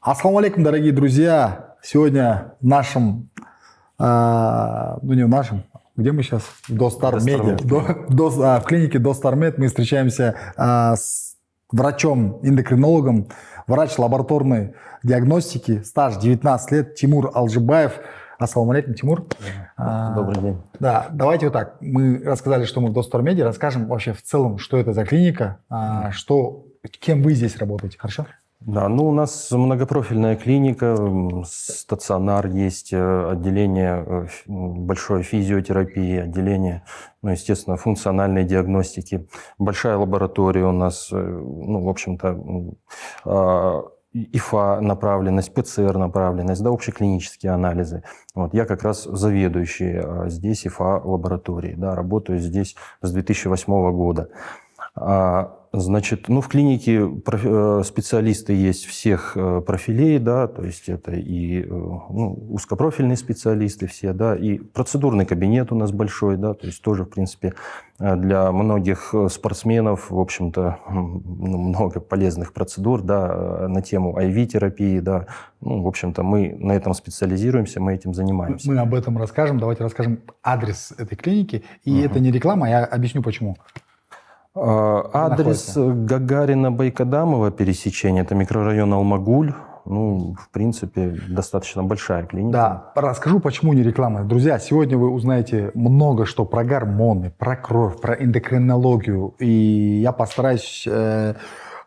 Ассаламу алейкум, дорогие друзья! Сегодня в нашем, ну не в нашем, где мы сейчас? В Достар-Меде. В клинике Достар-Мед мы встречаемся с врачом-эндокринологом, врач лабораторной диагностики, стаж 19 лет, Тимур Алжибаев. Ассаламу алейкум, Тимур. Добрый день. Да, давайте вот так. Мы рассказали, что мы в Достар-Меде, расскажем вообще в целом, что это за клиника, кем вы здесь работаете, хорошо? Да, ну у нас многопрофильная клиника, стационар есть, отделение большой физиотерапии, отделение, ну, естественно, функциональной диагностики, большая лаборатория у нас, ну, в общем-то, ИФА направленность, ПЦР направленность, да, общеклинические анализы. Вот, я как раз заведующий здесь ИФА лаборатории, да, работаю здесь с 2008 года. Значит, ну, в клинике специалисты есть всех профилей, да, то есть это и узкопрофильные специалисты все, да, и процедурный кабинет у нас большой, да, то есть тоже, в принципе, для многих спортсменов, в общем-то, много полезных процедур, да, на тему IV-терапии, да, ну, в общем-то, мы на этом специализируемся, мы этим занимаемся. Мы об этом расскажем, давайте расскажем адрес этой клиники, и это не реклама, я объясню почему. Адрес Гагарина-Байкадамова пересечение, это микрорайон Алмагуль. Ну, в принципе, достаточно большая клиника. Да, расскажу, почему не реклама. Друзья, сегодня вы узнаете много что про гормоны, про кровь, про эндокринологию. И я постараюсь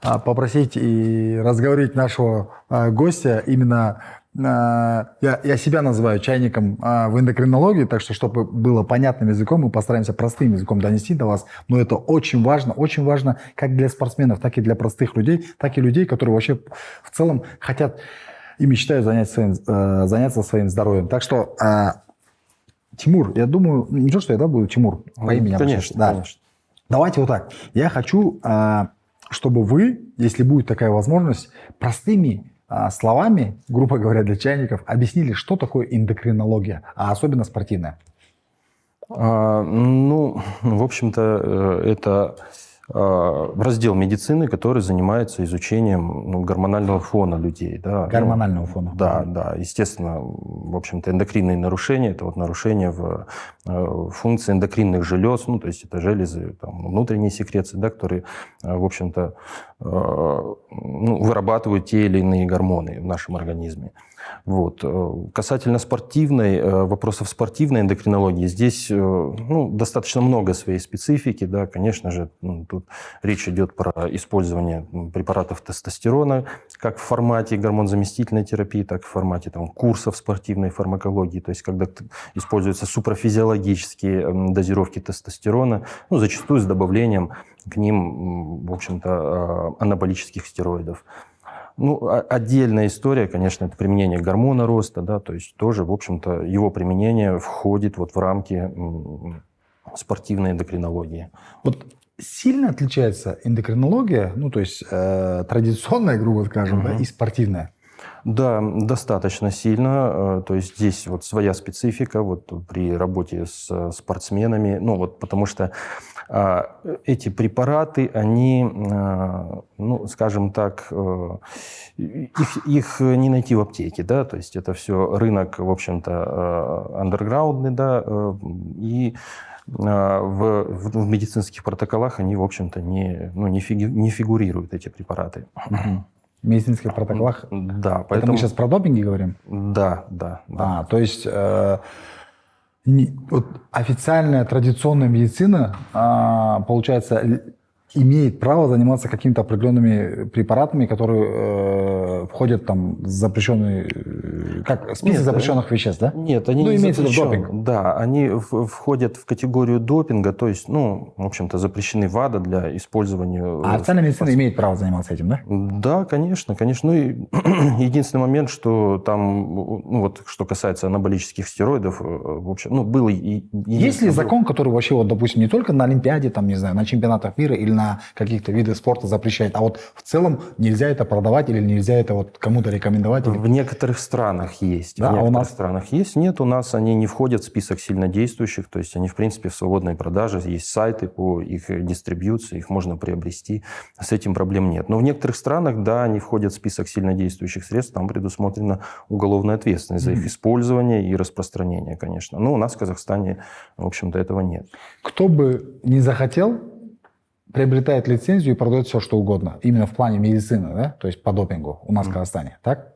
попросить и разговорить нашего гостя именно... Я себя называю чайником в эндокринологии, так что, чтобы было понятным языком, мы постараемся простым языком донести до вас. Но это очень важно как для спортсменов, так и для простых людей, так и людей, которые вообще в целом хотят и мечтают заняться своим здоровьем. Так что, Тимур, я думаю, не то, что я буду Тимур по имени. Конечно, да. конечно. Давайте вот так. Я хочу, чтобы вы, если будет такая возможность, простыми словами, грубо говоря, для чайников, объяснили, что такое эндокринология, а особенно спортивная. Ну, в общем-то, это раздел медицины, который занимается изучением гормонального фона людей. Да. Гормонального фона. Да, да. Естественно, в общем-то, эндокринные нарушения – это вот нарушения в функции эндокринных желез, ну, то есть это железы, там, внутренние секреции, да, которые, в общем-то, вырабатывают те или иные гормоны в нашем организме. Вот. Касательно вопросов спортивной эндокринологии, здесь достаточно много своей специфики. Да, конечно же, тут речь идет про использование препаратов тестостерона как в формате гормонзаместительной терапии, так и в формате курсов спортивной фармакологии. То есть когда используются суправизиологические дозировки тестостерона, зачастую с добавлением к ним, в общем-то, анаболических стероидов. Ну, отдельная история, конечно, это применение гормона роста, да, то есть тоже, в общем-то, его применение входит вот в рамки спортивной эндокринологии. Вот сильно отличается эндокринология, ну, то есть традиционная, грубо скажем, да, и спортивная? Да, достаточно сильно. То есть здесь вот своя специфика вот при работе с спортсменами, ну, вот потому что эти препараты, они, ну, скажем так, их не найти в аптеке, да, то есть это все рынок, в общем-то, андерграундный, да, и в медицинских протоколах они, в общем-то, не фигурируют, эти препараты. В медицинских протоколах? Да. Поэтому... Это мы сейчас про допинги говорим? Да. То есть... Вот официальная традиционная медицина, получается, имеет право заниматься какими-то определенными препаратами, которые входят там в запрещенные, как список запрещенных веществ, да? Нет, они не имеется в виду запрещены. допинг. Да, они входят в категорию допинга, то есть, ну, в общем-то, запрещены ВАДА для использования. А официальная медицина имеет право заниматься этим, да? Да, конечно. Ну и единственный момент, что там, ну вот, что касается анаболических стероидов, в общем, ну, был и... Есть ли закон, который вообще, вот, допустим, не только на Олимпиаде, там, не знаю, на чемпионатах мира или на на каких-то виды спорта запрещает. А вот в целом нельзя это продавать или нельзя это вот кому-то рекомендовать? Или... В некоторых странах есть. Да, в некоторых у нас... странах есть. Нет, у нас они не входят в список сильнодействующих. То есть они, в принципе, в свободной продаже. Есть сайты по их дистрибьюции, их можно приобрести. С этим проблем нет. Но в некоторых странах, да, они входят в список сильнодействующих средств. Там предусмотрена уголовная ответственность за их использование и распространение, конечно. Но у нас в Казахстане, в общем-то, этого нет. Кто бы не захотел, приобретает лицензию и продает все, что угодно. Именно в плане медицины, да? То есть по допингу у нас в Казахстане, так?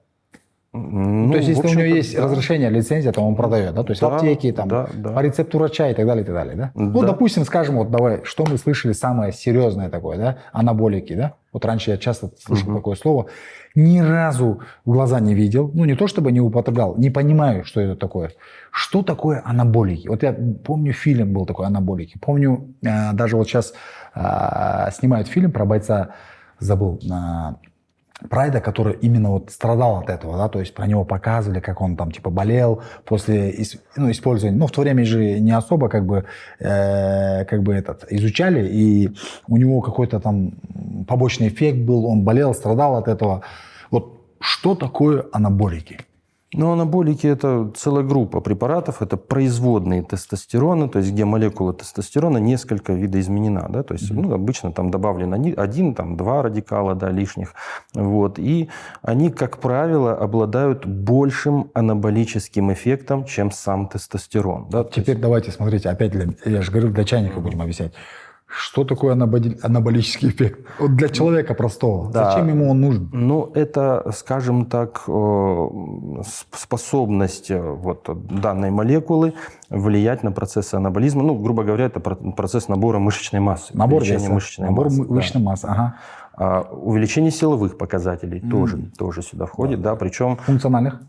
Ну, то есть если у него есть да. разрешение, лицензия, то он продает, да? То есть в аптеке, там, да. по рецепту врача и так далее, да? Ну, допустим, скажем, вот давай, что мы слышали самое серьезное такое, да? Анаболики, да? Вот раньше я часто слышал такое слово. Ни разу в глаза не видел, ну, не то чтобы не употреблял, не понимаю, что это такое. Что такое анаболики? Вот я помню, фильм был такой «Анаболики». Помню, даже вот сейчас снимают фильм про бойца, забыл, Прайда, который именно вот страдал от этого, да, то есть про него показывали, как он там типа болел после использования. Ну, в то время же не особо как бы изучали, и у него какой-то там побочный эффект был, он болел, страдал от этого. Вот что такое анаболики? Ну, анаболики – это целая группа препаратов, это производные тестостерона, то есть где молекула тестостерона несколько видоизменена, да, то есть ну, обычно там добавлен один, там, два радикала, да, лишних, вот, и они, как правило, обладают большим анаболическим эффектом, чем сам тестостерон. Да, теперь есть... давайте, смотрите, опять, я же говорил, для чайника будем объяснять. Что такое анаболический эффект? Вот для человека простого. Да. Зачем ему он нужен? Ну, это, скажем так, способность вот данной молекулы влиять на процессы анаболизма. Ну, грубо говоря, это процесс набора мышечной массы. Набор мышечной массы, ага. Увеличение силовых показателей тоже сюда входит, да, причем... Функциональных?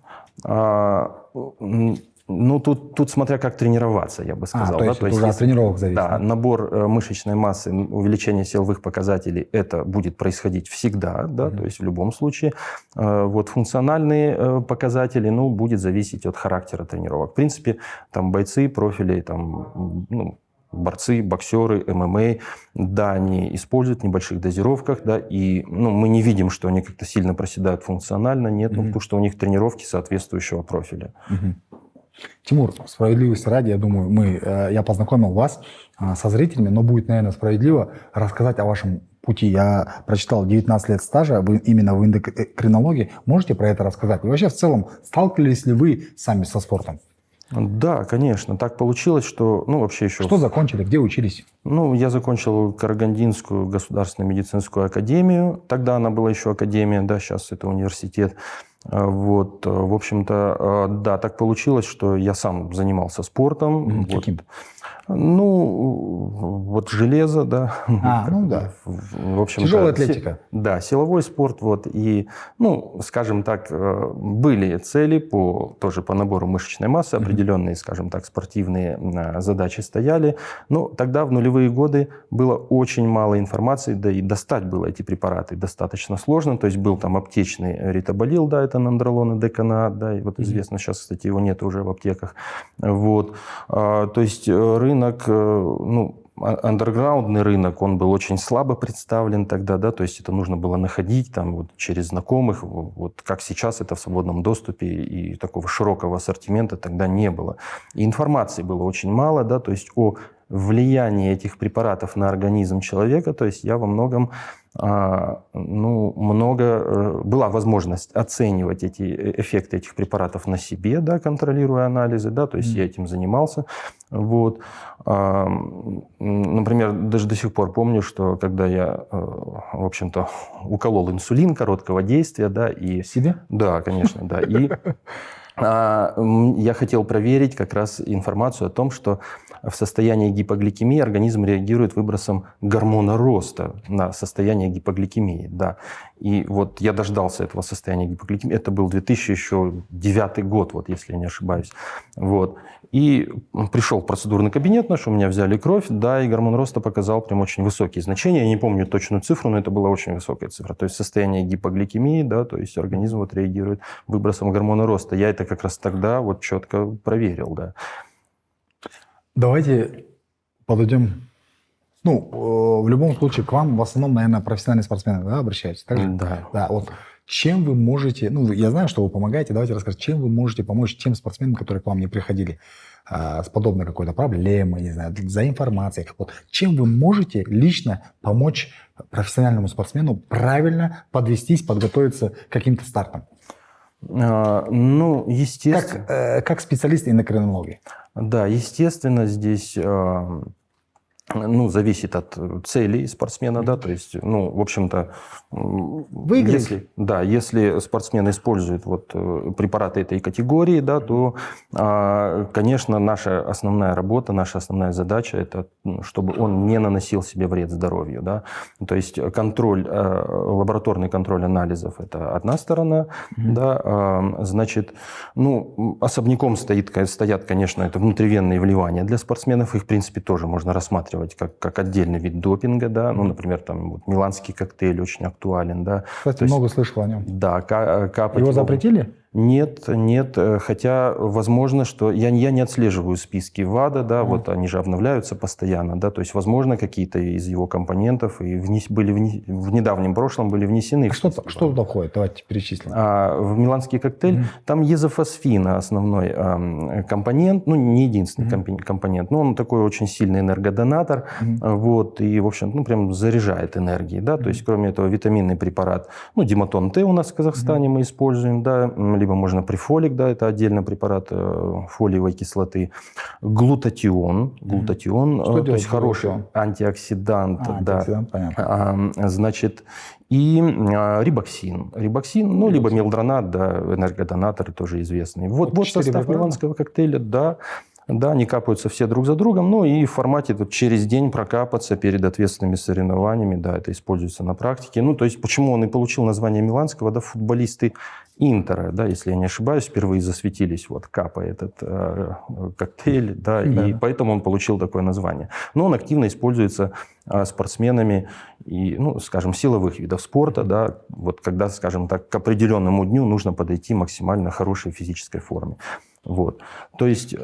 Ну, тут смотря как тренироваться, я бы сказал. То есть это уже от тренировок зависит. Да, набор мышечной массы, увеличение силовых показателей, это будет происходить всегда, да, то есть в любом случае. Вот функциональные показатели, ну, будет зависеть от характера тренировок. В принципе, там бойцы, профили, там, ну, борцы, боксеры, ММА, да, они используют в небольших дозировках, да, и ну, мы не видим, что они как-то сильно проседают функционально, нет, ну, потому что у них тренировки соответствующего профиля. Тимур, справедливости ради, я думаю, я познакомил вас со зрителями, но будет, наверное, справедливо рассказать о вашем пути. Я прочитал 19 лет стажа именно в эндокринологии. Можете про это рассказать? И вообще, в целом, сталкивались ли вы сами со спортом? Да, конечно. Так получилось, что... Ну, вообще еще... Что закончили? Где учились? Ну, я закончил Карагандинскую государственную медицинскую академию. Тогда она была еще академия, да, сейчас это университет. Вот, в общем-то, да, так получилось, что я сам занимался спортом. Каким? Ну, вот железо, да. Ну да. В общем, тяжелая атлетика. Да, силовой спорт. Вот, и, ну, скажем так, были цели тоже по набору мышечной массы, определенные, скажем так, спортивные задачи стояли. Но тогда, в нулевые годы, было очень мало информации, да и достать было эти препараты достаточно сложно. То есть был там аптечный ритаболил, да, это нандролон и деканат, да, и вот известно, сейчас, кстати, его нет уже в аптеках. Вот, то есть рынок, ну, андерграундный рынок, он был очень слабо представлен тогда, да, то есть это нужно было находить там вот через знакомых, вот как сейчас это в свободном доступе, и такого широкого ассортимента тогда не было. И информации было очень мало, да, то есть о влиянии этих препаратов на организм человека, то есть я во многом, была возможность оценивать эти эффекты этих препаратов на себе, да, контролируя анализы, да, то есть я этим занимался. Вот. Например, даже до сих пор помню, что когда я, в общем-то, уколол инсулин короткого действия, да, и... Себе? Да, конечно, да, и я хотел проверить как раз информацию о том, что в состоянии гипогликемии организм реагирует выбросом гормона роста на состояние гипогликемии. Да. И вот я дождался этого состояния гипогликемии. Это был 2009 год, вот, если я не ошибаюсь. Вот. И пришел в процедурный кабинет наш, у меня взяли кровь, да, и гормон роста показал прям очень высокие значения. Я не помню точную цифру, но это была очень высокая цифра. То есть состояние гипогликемии, да, то есть организм вот реагирует выбросом гормона роста. Я это как раз тогда вот четко проверил, да. Давайте подойдем Ну, в любом случае, к вам в основном, наверное, профессиональные спортсмены, да, обращаются? Так же? Да. Да, вот чем вы можете, ну, я знаю, что вы помогаете, давайте расскажите, чем вы можете помочь тем спортсменам, которые к вам не приходили с подобной какой-то проблемой, не знаю, за информацией. Вот чем вы можете лично помочь профессиональному спортсмену правильно подвестись, подготовиться к каким-то стартам? Ну, естественно... Как специалист эндокринологии. Да, естественно, здесь ну, зависит от целей спортсмена, да, то есть, ну, в общем-то, если спортсмен использует вот препараты этой категории, да, то, конечно, наша основная работа, наша основная задача – это чтобы он не наносил себе вред здоровью, да, то есть лабораторный контроль анализов – это одна сторона, да, значит, ну, особняком стоят, конечно, это внутривенные вливания для спортсменов, их, в принципе, тоже можно рассматривать как отдельный вид допинга, да, ну, например, там вот, миланский коктейль очень актуален, да. Кстати, много слышал о нем. Да, капать. Его запретили? Нет, хотя возможно, что я не отслеживаю списки ВАДА, да, вот они же обновляются постоянно, да, то есть, возможно, какие-то из его компонентов и в недавнем прошлом были внесены. Что туда входит? Давайте перечислим. В миланский коктейль там езофосфин основной компонент, ну, не единственный компонент, но он такой очень сильный энергодонатор, вот, и, в общем, ну, прям заряжает энергией, да, то есть, кроме этого, витаминный препарат, ну, Диматон Т у нас в Казахстане мы используем, да, либо можно прифолик, да, это отдельно препарат фолиевой кислоты, глутатион, то есть хороший антиоксидант, да, понятно. Значит, и рибоксин, ну, либо мелдронат, да, энергодонаторы тоже известные. Вот состав миланского коктейля, да, они капаются все друг за другом, ну и в формате вот, через день прокапаться перед ответственными соревнованиями, да, это используется на практике. Ну, то есть, почему он и получил название миланского, да, футболисты Интера, да, если я не ошибаюсь, впервые засветились, вот, капая этот коктейль, да, и поэтому он получил такое название. Но он активно используется спортсменами и, ну, скажем, силовых видов спорта, да, вот когда, скажем так, к определенному дню нужно подойти в максимально хорошей физической форме. Вот. То есть,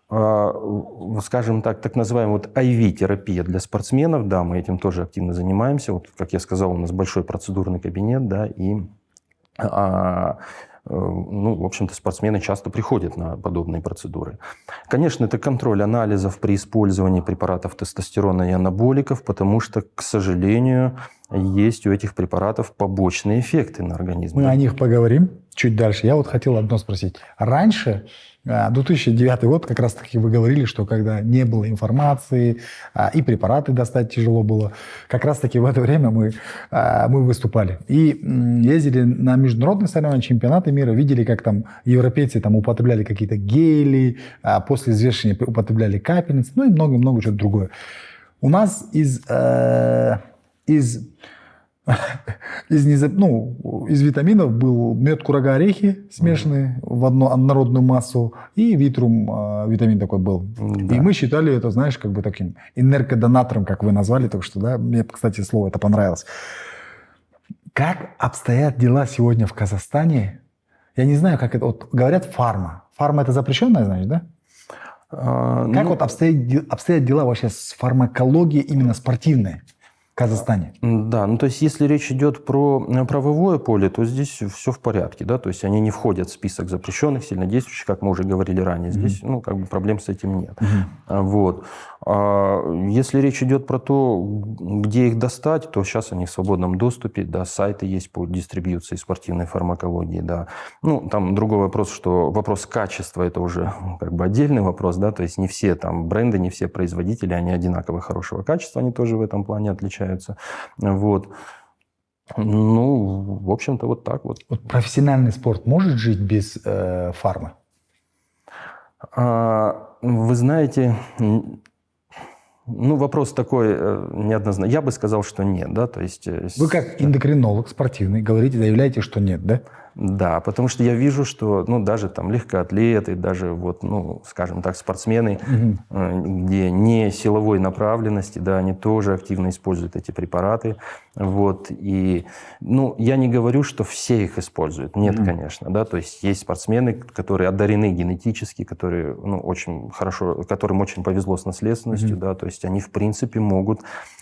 скажем так называемая вот IV-терапия для спортсменов, да, мы этим тоже активно занимаемся. Вот, как я сказал, у нас большой процедурный кабинет, да, и ну, в общем-то, спортсмены часто приходят на подобные процедуры. Конечно, это контроль анализов при использовании препаратов тестостерона и анаболиков, потому что, к сожалению, есть у этих препаратов побочные эффекты на организм. Мы о них поговорим чуть дальше. Я вот хотел одно спросить. Раньше, 2009 год, как раз-таки вы говорили, что когда не было информации, и препараты достать тяжело было, как раз-таки в это время мы выступали. И ездили на международные соревнования, чемпионаты мира, видели, как там европейцы там употребляли какие-то гели, после взвешивания употребляли капельницы, ну и много-много чего-то другое. У нас из витаминов был мед, курага, орехи смешанные в однородную массу, и витрум витамин такой был. Да. И мы считали это, знаешь, как бы таким энергодонатором, как вы назвали только что, да? Мне, кстати, слово это понравилось. Как обстоят дела сегодня в Казахстане? Я не знаю, как это... Вот говорят фарма. Фарма это запрещенная, значит, да? Как вот обстоят дела вообще с фармакологией именно спортивной в Казахстане? Да, ну то есть если речь идет про правовое поле, то здесь все в порядке, да, то есть они не входят в список запрещенных, сильнодействующих, как мы уже говорили ранее. Здесь, ну, как бы проблем с этим нет. Вот. Если речь идет про то, где их достать, то сейчас они в свободном доступе, да, сайты есть по дистрибьюции спортивной фармакологии, да. Ну, там другой вопрос, что вопрос качества – это уже как бы отдельный вопрос, да, то есть не все там бренды, не все производители, они одинаково хорошего качества, они тоже в этом плане отличаются. Вот. Ну, в общем-то, вот так вот. Вот профессиональный спорт может жить без фармы? Вы знаете... Ну, вопрос такой неоднозначный. Я бы сказал, что нет, да, то есть... Вы как эндокринолог спортивный говорите, заявляете, что нет, да? Да, потому что я вижу, что, ну, даже там легкоатлеты, даже вот, ну, скажем так, спортсмены, где не силовой направленности, да, они тоже активно используют эти препараты, вот, и, ну, я не говорю, что все их используют, нет, конечно, да, то есть есть спортсмены, которые одарены генетически, которые, ну, очень хорошо, которым очень повезло с наследственностью, да, то есть они, в принципе, могут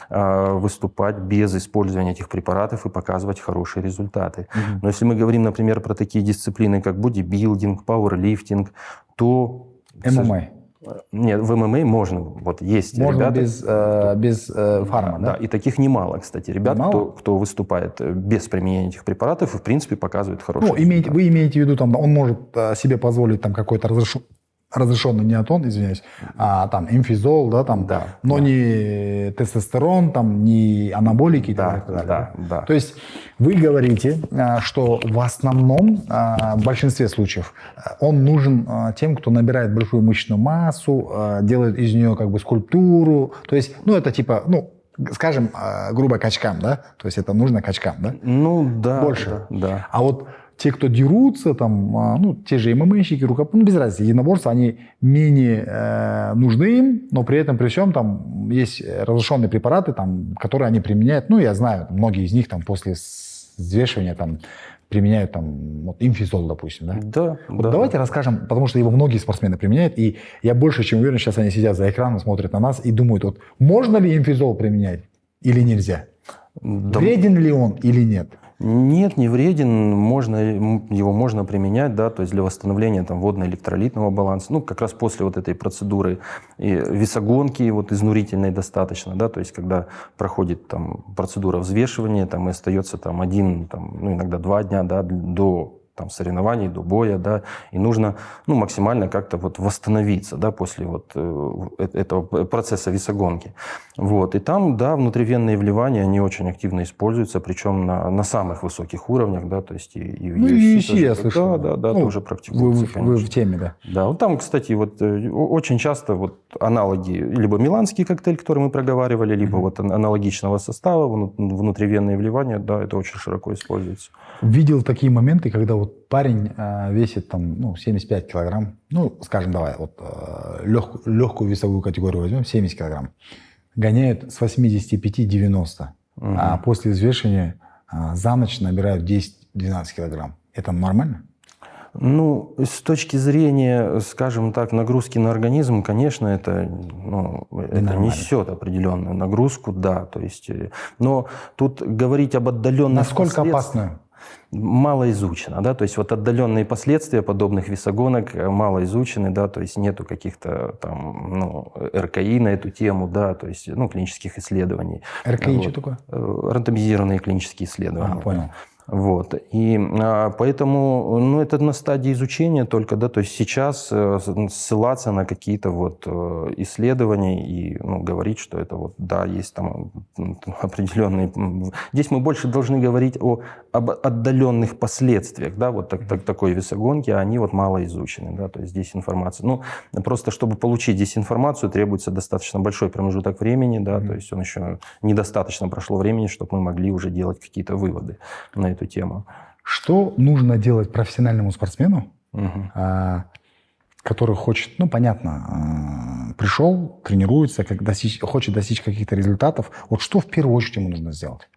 выступать без использования этих препаратов и показывать хорошие результаты. Но если мы говорим, например, про такие дисциплины, как бодибилдинг, пауэрлифтинг, то... ММА. Нет, в ММА можно. Вот есть Можно ребята... без фарма, да? Да, и таких немало, кстати, ребят, кто выступает без применения этих препаратов и, в принципе, показывает хорошие результаты. Вы имеете в виду, там, он может себе позволить там какой-то разрешенный неотон, извиняюсь, а там эмфизол, да, там, но не тестостерон, там, не анаболики и так далее. Да. То есть вы говорите, что в основном, в большинстве случаев, он нужен тем, кто набирает большую мышечную массу, делает из нее как бы скульптуру, то есть, ну, это типа, ну, скажем, грубо качкам, да, то есть это нужно качкам, да? Ну, да. Больше. Да. А вот те, кто дерутся, там, ну, те же ММАщики, ну, без разницы, единоборства, они менее нужны им, но при этом, при всем, там, есть разрешенные препараты, там, которые они применяют, ну, я знаю, многие из них, там, после взвешивания, там, применяют, там, вот, имфизол, допустим, да? Да. Вот давайте расскажем, потому что его многие спортсмены применяют, и я больше чем уверен, сейчас они сидят за экраном, смотрят на нас и думают, вот, можно ли имфизол применять или нельзя? Да. Вреден ли он или нет? Нет, не вреден, его можно применять, да, то есть для восстановления там водно-электролитного баланса, ну, как раз после вот этой процедуры и весогонки, вот изнурительной достаточно, да, то есть когда проходит там процедура взвешивания, там и остается там 1, там, ну, иногда 2 дня, да, до там соревнований, до боя, да, и нужно, ну, максимально как-то вот восстановиться, да, после вот этого процесса весогонки. Вот, и там, да, внутривенные вливания, они очень активно используются, причем на самых высоких уровнях, да, то есть и в UFC я слышал. Да, ну, тоже практикуется, вы в теме, да. Да, вот там, кстати, вот очень часто вот аналоги, либо миланский коктейль, который мы проговаривали, либо вот аналогичного состава, внутривенные вливания, да, это очень широко используется. Видел такие моменты, когда вот парень весит там, ну, 75 килограмм, ну, скажем, давай, вот легкую весовую категорию возьмем, 70 килограмм, гоняют с 85-90, а после взвешивания за ночь набирают 10-12 килограмм. Это нормально? Ну, с точки зрения, скажем так, нагрузки на организм, конечно, это, ну, это несет определенную нагрузку, да, то есть, но тут говорить об отдаленных Насколько опасную? Мало изучено, да, то есть вот отдаленные последствия подобных весогонок мало изучены, да, то есть нету каких-то там, ну, РКИ на эту тему, да, то есть, ну, клинических исследований. РКИ вот. Что такое? Рандомизированные клинические исследования. Понял. Вот. И поэтому, ну, это на стадии изучения только, да, то есть сейчас ссылаться на какие-то вот исследования и, ну, говорить, что это вот, да, есть там определенные... Здесь мы больше должны говорить об отдаленных последствиях, да, вот такой весогонки, а они вот мало изучены, да, то есть здесь информация... Ну, просто чтобы получить здесь информацию, требуется достаточно большой промежуток времени, да, то есть он еще недостаточно прошло времени, чтобы мы могли уже делать какие-то выводы на эту тему. Что нужно делать профессиональному спортсмену, который хочет, ну, понятно, пришел, тренируется, хочет достичь каких-то результатов. Вот что в первую очередь ему нужно сделать?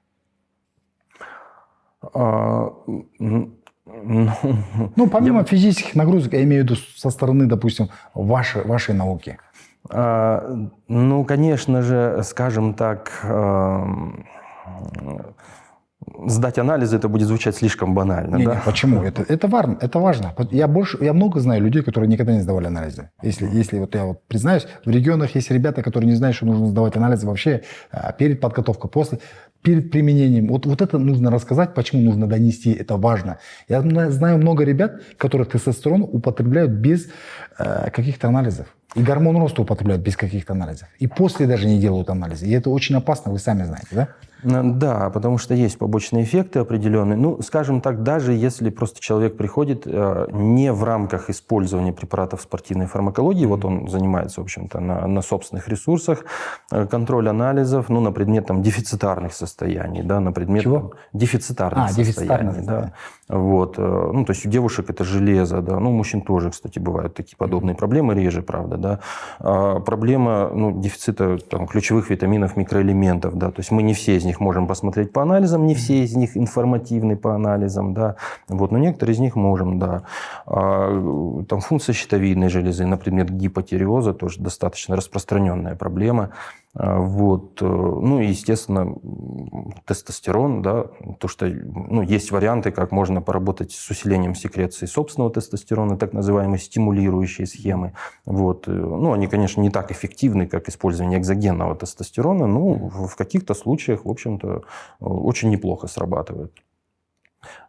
Ну, помимо физических нагрузок, я имею в виду со стороны, допустим, вашей науки. Ну, конечно же, скажем так... Сдать анализы, это будет звучать слишком банально. Не, да? не, почему? Это важно. Я много знаю людей, которые никогда не сдавали анализы. Если вот я вот признаюсь, в регионах есть ребята, которые не знают, что нужно сдавать анализы вообще перед подготовкой, после, перед применением. Вот это нужно рассказать, почему нужно донести, это важно. Я знаю много ребят, которые тестостерон употребляют без каких-то анализов. И гормон роста употребляют без каких-то анализов. И после даже не делают анализы. И это очень опасно, вы сами знаете, да? Да, потому что есть побочные эффекты определенные. Ну, скажем так, даже если просто человек приходит не в рамках использования препаратов спортивной фармакологии, вот он занимается, в общем-то, на собственных ресурсах, контроль анализов, ну, на предмет там, дефицитарных состояний, да, на предмет Чего? дефицитарных состояний. Да. Вот. Ну, то есть у девушек это железо, да, ну, у мужчин тоже, кстати, бывают такие подобные проблемы, реже, правда, да. Проблема, ну, дефицита там, ключевых витаминов, микроэлементов, да, то есть мы не все из них можем посмотреть по анализам, не все из них информативны по анализам, да, вот, но некоторые из них можем, да. Там функция щитовидной железы на предмет гипотиреоза тоже достаточно распространенная проблема. Вот. Ну и, естественно, тестостерон, да, то, что ну, есть варианты, как можно поработать с усилением секреции собственного тестостерона, так называемые стимулирующие схемы. Вот. Ну, они, конечно, не так эффективны, как использование экзогенного тестостерона, но в каких-то случаях, в общем-то, очень неплохо срабатывают.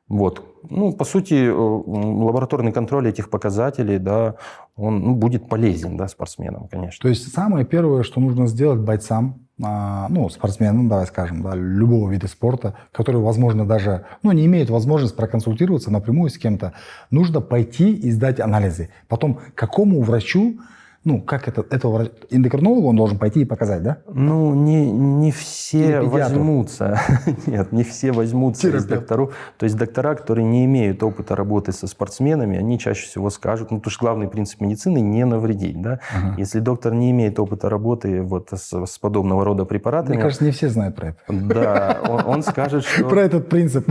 Вот. Ну, по сути, лабораторный контроль этих показателей, да, он будет полезен, да, спортсменам, конечно. То есть самое первое, что нужно сделать бойцам, ну, спортсменам, давай скажем, да, любого вида спорта, которые, возможно, даже, ну, не имеют возможности проконсультироваться напрямую с кем-то, нужно пойти и сдать анализы. Потом, какому врачу, ну, как этого эндокринологу он должен пойти и показать, да? Ну, не все возьмутся. Нет, не все возьмутся из докторов. То есть доктора, которые не имеют опыта работы со спортсменами, они чаще всего скажут, ну, потому что главный принцип медицины – не навредить, да? Если доктор не имеет опыта работы вот с подобного рода препаратами… Мне кажется, не все знают про это. Да, он скажет, что… Про этот принцип.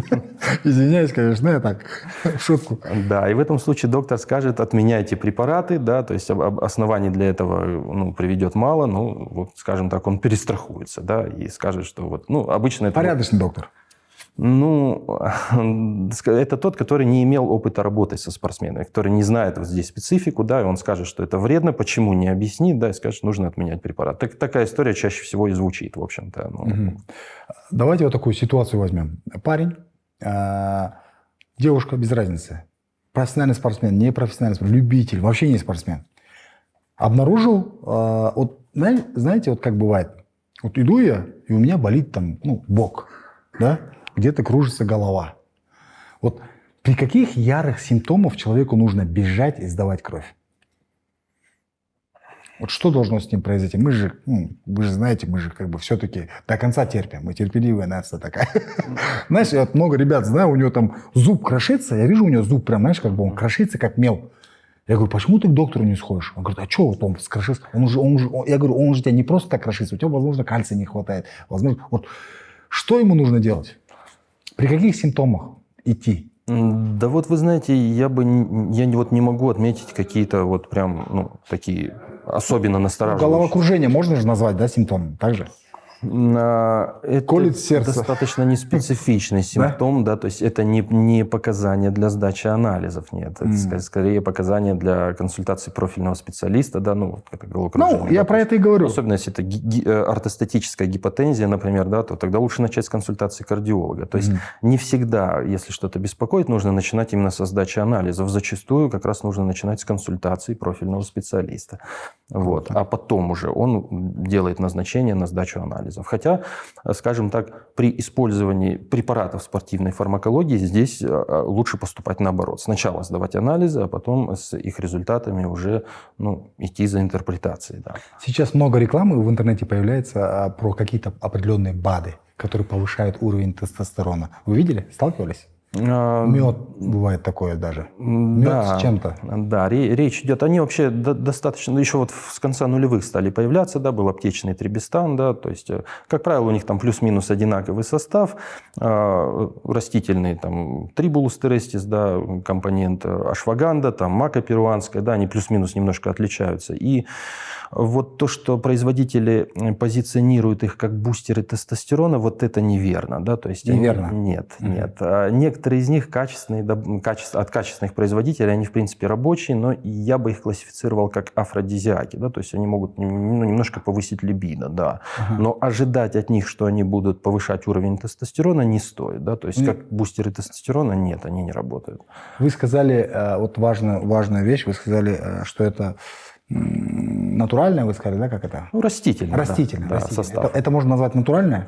Извиняюсь, конечно, я так, в шутку. Да, и в этом случае доктор скажет, отменяйте препараты, да, то есть оснований для этого ну, приведет мало, ну, вот, скажем так, он перестрахуется, да, и скажет, что вот, ну, обычно это… Порядочный доктор. Ну, это тот, который не имел опыта работы со спортсменами, который не знает вот здесь специфику, да, и он скажет, что это вредно, почему не объяснит, да, и скажет, что нужно отменять препарат. Такая история чаще всего и звучит, в общем-то. Ну. Давайте вот такую ситуацию возьмем. Парень, девушка, без разницы, профессиональный спортсмен, не профессиональный спортсмен, любитель, вообще не спортсмен. Обнаружил, вот, знаете, вот как бывает, вот иду я, и у меня болит там, ну, бок, да, где-то кружится голова. Вот при каких ярых симптомах человеку нужно бежать и сдавать кровь? Вот что должно с ним произойти? Мы же, ну, вы же знаете, мы же как бы все-таки до конца терпим. Мы терпеливая нация такая. Знаешь, я много ребят знаю, у него там зуб крошится, я вижу у него зуб прям, знаешь, как бы он крошится, как мел. Я говорю, почему ты к доктору не сходишь? Он говорит, а что вот он скрошился? Я говорю, он же тебя не просто так крошится, у тебя, возможно, кальция не хватает. Возможно, вот что ему нужно делать? При каких симптомах идти? Да вот вы знаете, я вот не могу отметить какие-то вот прям, ну, такие особенно настораживающие. Головокружение можно же назвать, да, симптомом? Так же? Это колет сердце. Достаточно неспецифичный симптом, да, то есть это не показания для сдачи анализов, нет, это скорее показания для консультации профильного специалиста, да, ну, это головокружение. Ну, я про это и говорю. Особенно если это ортостатическая гипотензия, например, да, то тогда лучше начать с консультации кардиолога. То есть не всегда, если что-то беспокоит, нужно начинать именно со сдачи анализов. Зачастую как раз нужно начинать с консультации профильного специалиста. Вот. А потом уже он делает назначение на сдачу анализов. Хотя, скажем так, при использовании препаратов спортивной фармакологии здесь лучше поступать наоборот. Сначала сдавать анализы, а потом с их результатами уже идти за интерпретацией. Да. Сейчас много рекламы в интернете появляется про какие-то определенные БАДы, которые повышают уровень тестостерона. Вы видели? Сталкивались? Мед бывает такое даже. Мед да, с чем-то. Да, речь идет. Они вообще достаточно, еще вот с конца нулевых стали появляться, да, был аптечный трибестан, да, то есть, как правило, у них там плюс-минус одинаковый состав, растительный там трибулус терестис, да, компонент ашваганда, там мака перуанская, да, они плюс-минус немножко отличаются. И вот то, что производители позиционируют их как бустеры тестостерона, вот это неверно, да, то есть неверно. Нет. Некоторые из них качественные, от качественных производителей, они в принципе рабочие, но я бы их классифицировал как афродизиаки, да, то есть они могут немножко повысить либидо, да, но ожидать от них, что они будут повышать уровень тестостерона, не стоит, да, то есть как бустеры тестостерона, нет, они не работают. Вы сказали, вот важная вещь, вы сказали, что это натуральное, вы сказали, да, как это? Растительное. Растительное. Да, состав. Это можно назвать натуральное?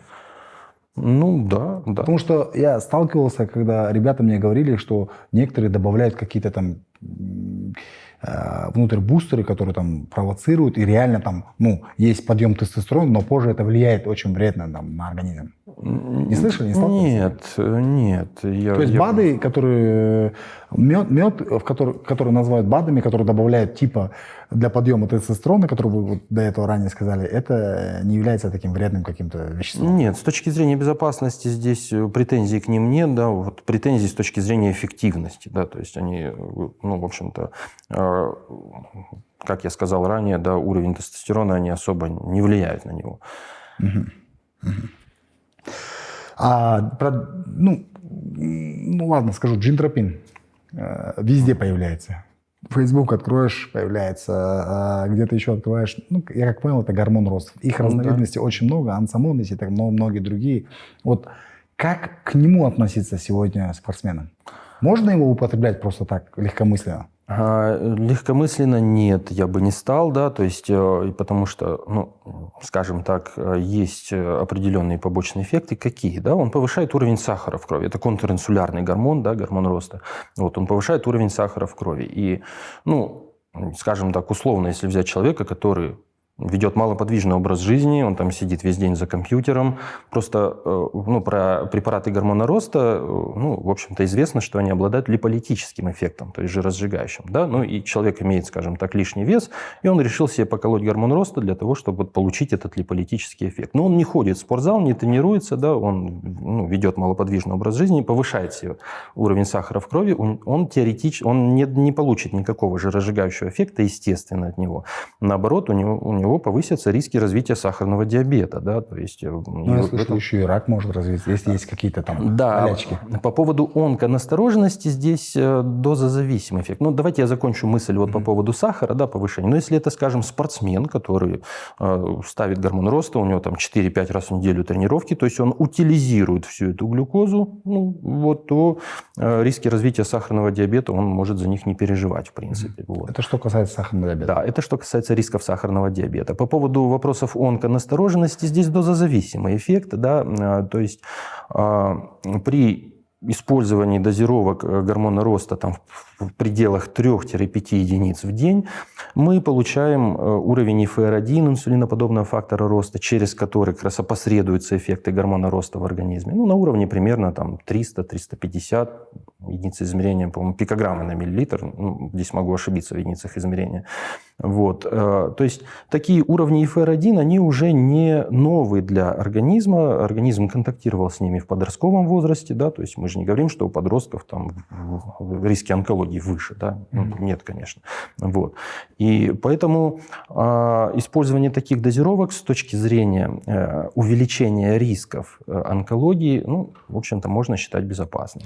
Ну да, да. Потому что я сталкивался, когда ребята мне говорили, что некоторые добавляют какие-то там внутрь бустеры, которые там провоцируют, и реально там, ну, есть подъем тестостерона, но позже это влияет очень вредно там, на организм. Не слышали, не сталкивались? Нет, нет. То есть БАДы, которые мед, который называют БАДами, которые добавляют типа для подъема тестостерона, который вы вот до этого ранее сказали, это не является таким вредным каким-то веществом? Нет, с точки зрения безопасности здесь претензий к ним нет, да, вот претензий с точки зрения эффективности, да, то есть они, ну, в общем-то, как я сказал ранее, да, уровень тестостерона, они особо не влияют на него. Ну ладно, скажу, джинтропин везде появляется. Facebook откроешь, появляется, где-то еще открываешь. Ну, я как понял, это гормон роста. Их разновидностей очень много, ансамонис и так многие другие. Вот как к нему относиться сегодня спортсменам? Можно его употреблять просто так, легкомысленно? Легкомысленно нет, я бы не стал, да, то есть, потому что, ну, скажем так, есть определенные побочные эффекты. Какие, да? Он повышает уровень сахара в крови. Это контринсулярный гормон, да, гормон роста. Вот, он повышает уровень сахара в крови. И, ну, скажем так, условно, если взять человека, который ведет малоподвижный образ жизни, он там сидит весь день за компьютером. Просто, ну, про препараты гормона роста, ну, в общем-то, известно, что они обладают липолитическим эффектом, то есть жиросжигающим, да, ну, и человек имеет, скажем так, лишний вес, и он решил себе поколоть гормон роста для того, чтобы получить этот липолитический эффект. Но он не ходит в спортзал, не тренируется, да, он, ну, ведет малоподвижный образ жизни, повышает себе уровень сахара в крови, он теоретически, он не получит никакого жиросжигающего эффекта, естественно, от него. Наоборот, у него повысятся риски развития сахарного диабета. Да? То есть, ну, я слышал, еще и рак может развиться, если есть какие-то там болячки. По поводу онконастороженности здесь дозозависимый эффект. Ну, давайте я закончу мысль вот по поводу сахара, да, повышения. Но если это, скажем, спортсмен, который ставит гормон роста, у него там 4-5 раз в неделю тренировки, то есть он утилизирует всю эту глюкозу, ну, вот, то риски развития сахарного диабета он может за них не переживать, в принципе. Вот. Это что касается сахарного диабета? Да, это что касается рисков сахарного диабета. По поводу вопросов онконастороженности, здесь дозозависимый эффект, да, то есть при использовании дозировок гормона роста там, в пределах 3-5 единиц в день мы получаем уровень ИФР-1, инсулиноподобного фактора роста, через который как раз опосредуются эффекты гормона роста в организме. Ну, на уровне примерно там, 300-350 единиц измерения, по-моему, пикограммы на миллилитр. Ну, здесь могу ошибиться в единицах измерения. Вот. То есть такие уровни ИФР-1, они уже не новые для организма. Организм контактировал с ними в подростковом возрасте. Да? То есть мы же не говорим, что у подростков там, риски онкологии выше. Да? Нет, конечно. Вот. И поэтому использование таких дозировок с точки зрения увеличения рисков онкологии, ну, в общем-то, можно считать безопасным.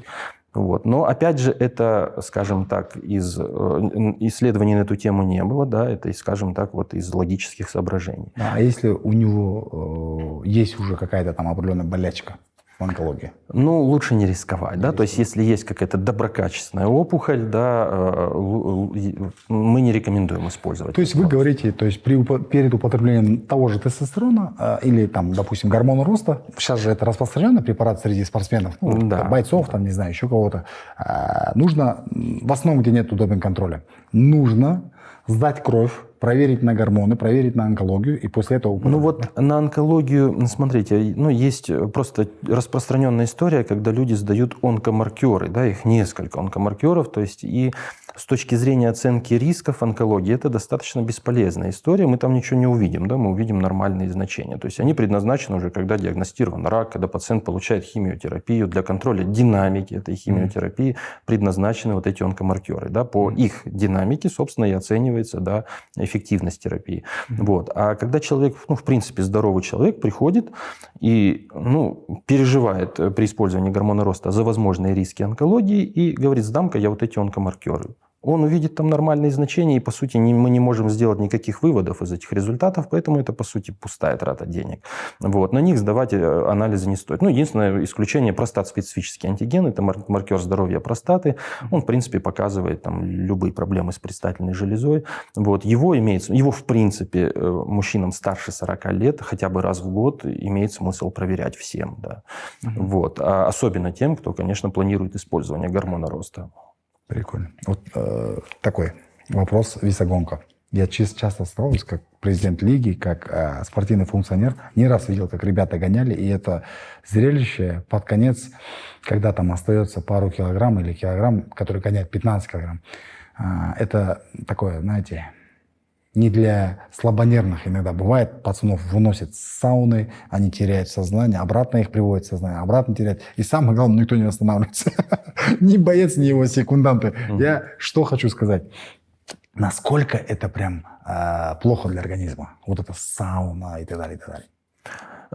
Вот. Но, опять же, это, скажем так, из исследований на эту тему не было, да, это, скажем так, вот из логических соображений. А если у него есть уже какая-то там определенная болячка в онкологии? Ну, лучше не рисковать, да, то есть если есть какая-то доброкачественная опухоль, да, мы не рекомендуем использовать. То есть вы говорите, то есть перед употреблением того же тестостерона или там, допустим, гормона роста, сейчас же это распространенный препарат среди спортсменов, ну, да, бойцов, там, не знаю, еще кого-то, нужно, в основном, где нет допинг-контроля, нужно сдать кровь, проверить на гормоны, проверить на онкологию и после этого употреблять. Ну вот на онкологию, смотрите, ну есть просто распространенная история, когда люди сдают онкомаркеры, да, их несколько онкомаркеров, то есть и с точки зрения оценки рисков онкологии это достаточно бесполезная история, мы там ничего не увидим, да, мы увидим нормальные значения, то есть они предназначены уже, когда диагностирован рак, когда пациент получает химиотерапию, для контроля динамики этой химиотерапии предназначены вот эти онкомаркеры, да, по их динамике, собственно, и оценивается, да, эффективность терапии. Вот. А когда человек, ну, в принципе, здоровый человек приходит и, ну, переживает при использовании гормона роста за возможные риски онкологии и говорит, сдам-ка я вот эти онкомаркеры. он увидит там нормальные значения, и, по сути, мы не можем сделать никаких выводов из этих результатов, поэтому это, по сути, пустая трата денег. Вот. На них сдавать анализы не стоит. Ну, единственное исключение – простат-специфический антиген, это маркер здоровья простаты. Он, в принципе, показывает там любые проблемы с предстательной железой. Вот. Его, в принципе, мужчинам старше 40 лет хотя бы раз в год имеет смысл проверять всем. Да. Вот. А особенно тем, кто, конечно, планирует использование гормона роста. Прикольно. Вот такой вопрос весогонка. Я часто сталкиваюсь как президент лиги, как спортивный функционер. Не раз видел, как ребята гоняли, и это зрелище под конец, когда там остается пару килограмм или килограмм, который гоняет 15 килограмм. Это такое, знаете, не для слабонервных иногда. Бывает, пацанов выносят с сауны, они теряют сознание, обратно их приводят в сознание, обратно теряют. И самое главное, никто не останавливается. Ни боец, ни его секунданты. Я что хочу сказать. Насколько это прям плохо для организма? Вот эта сауна и так далее, и так далее.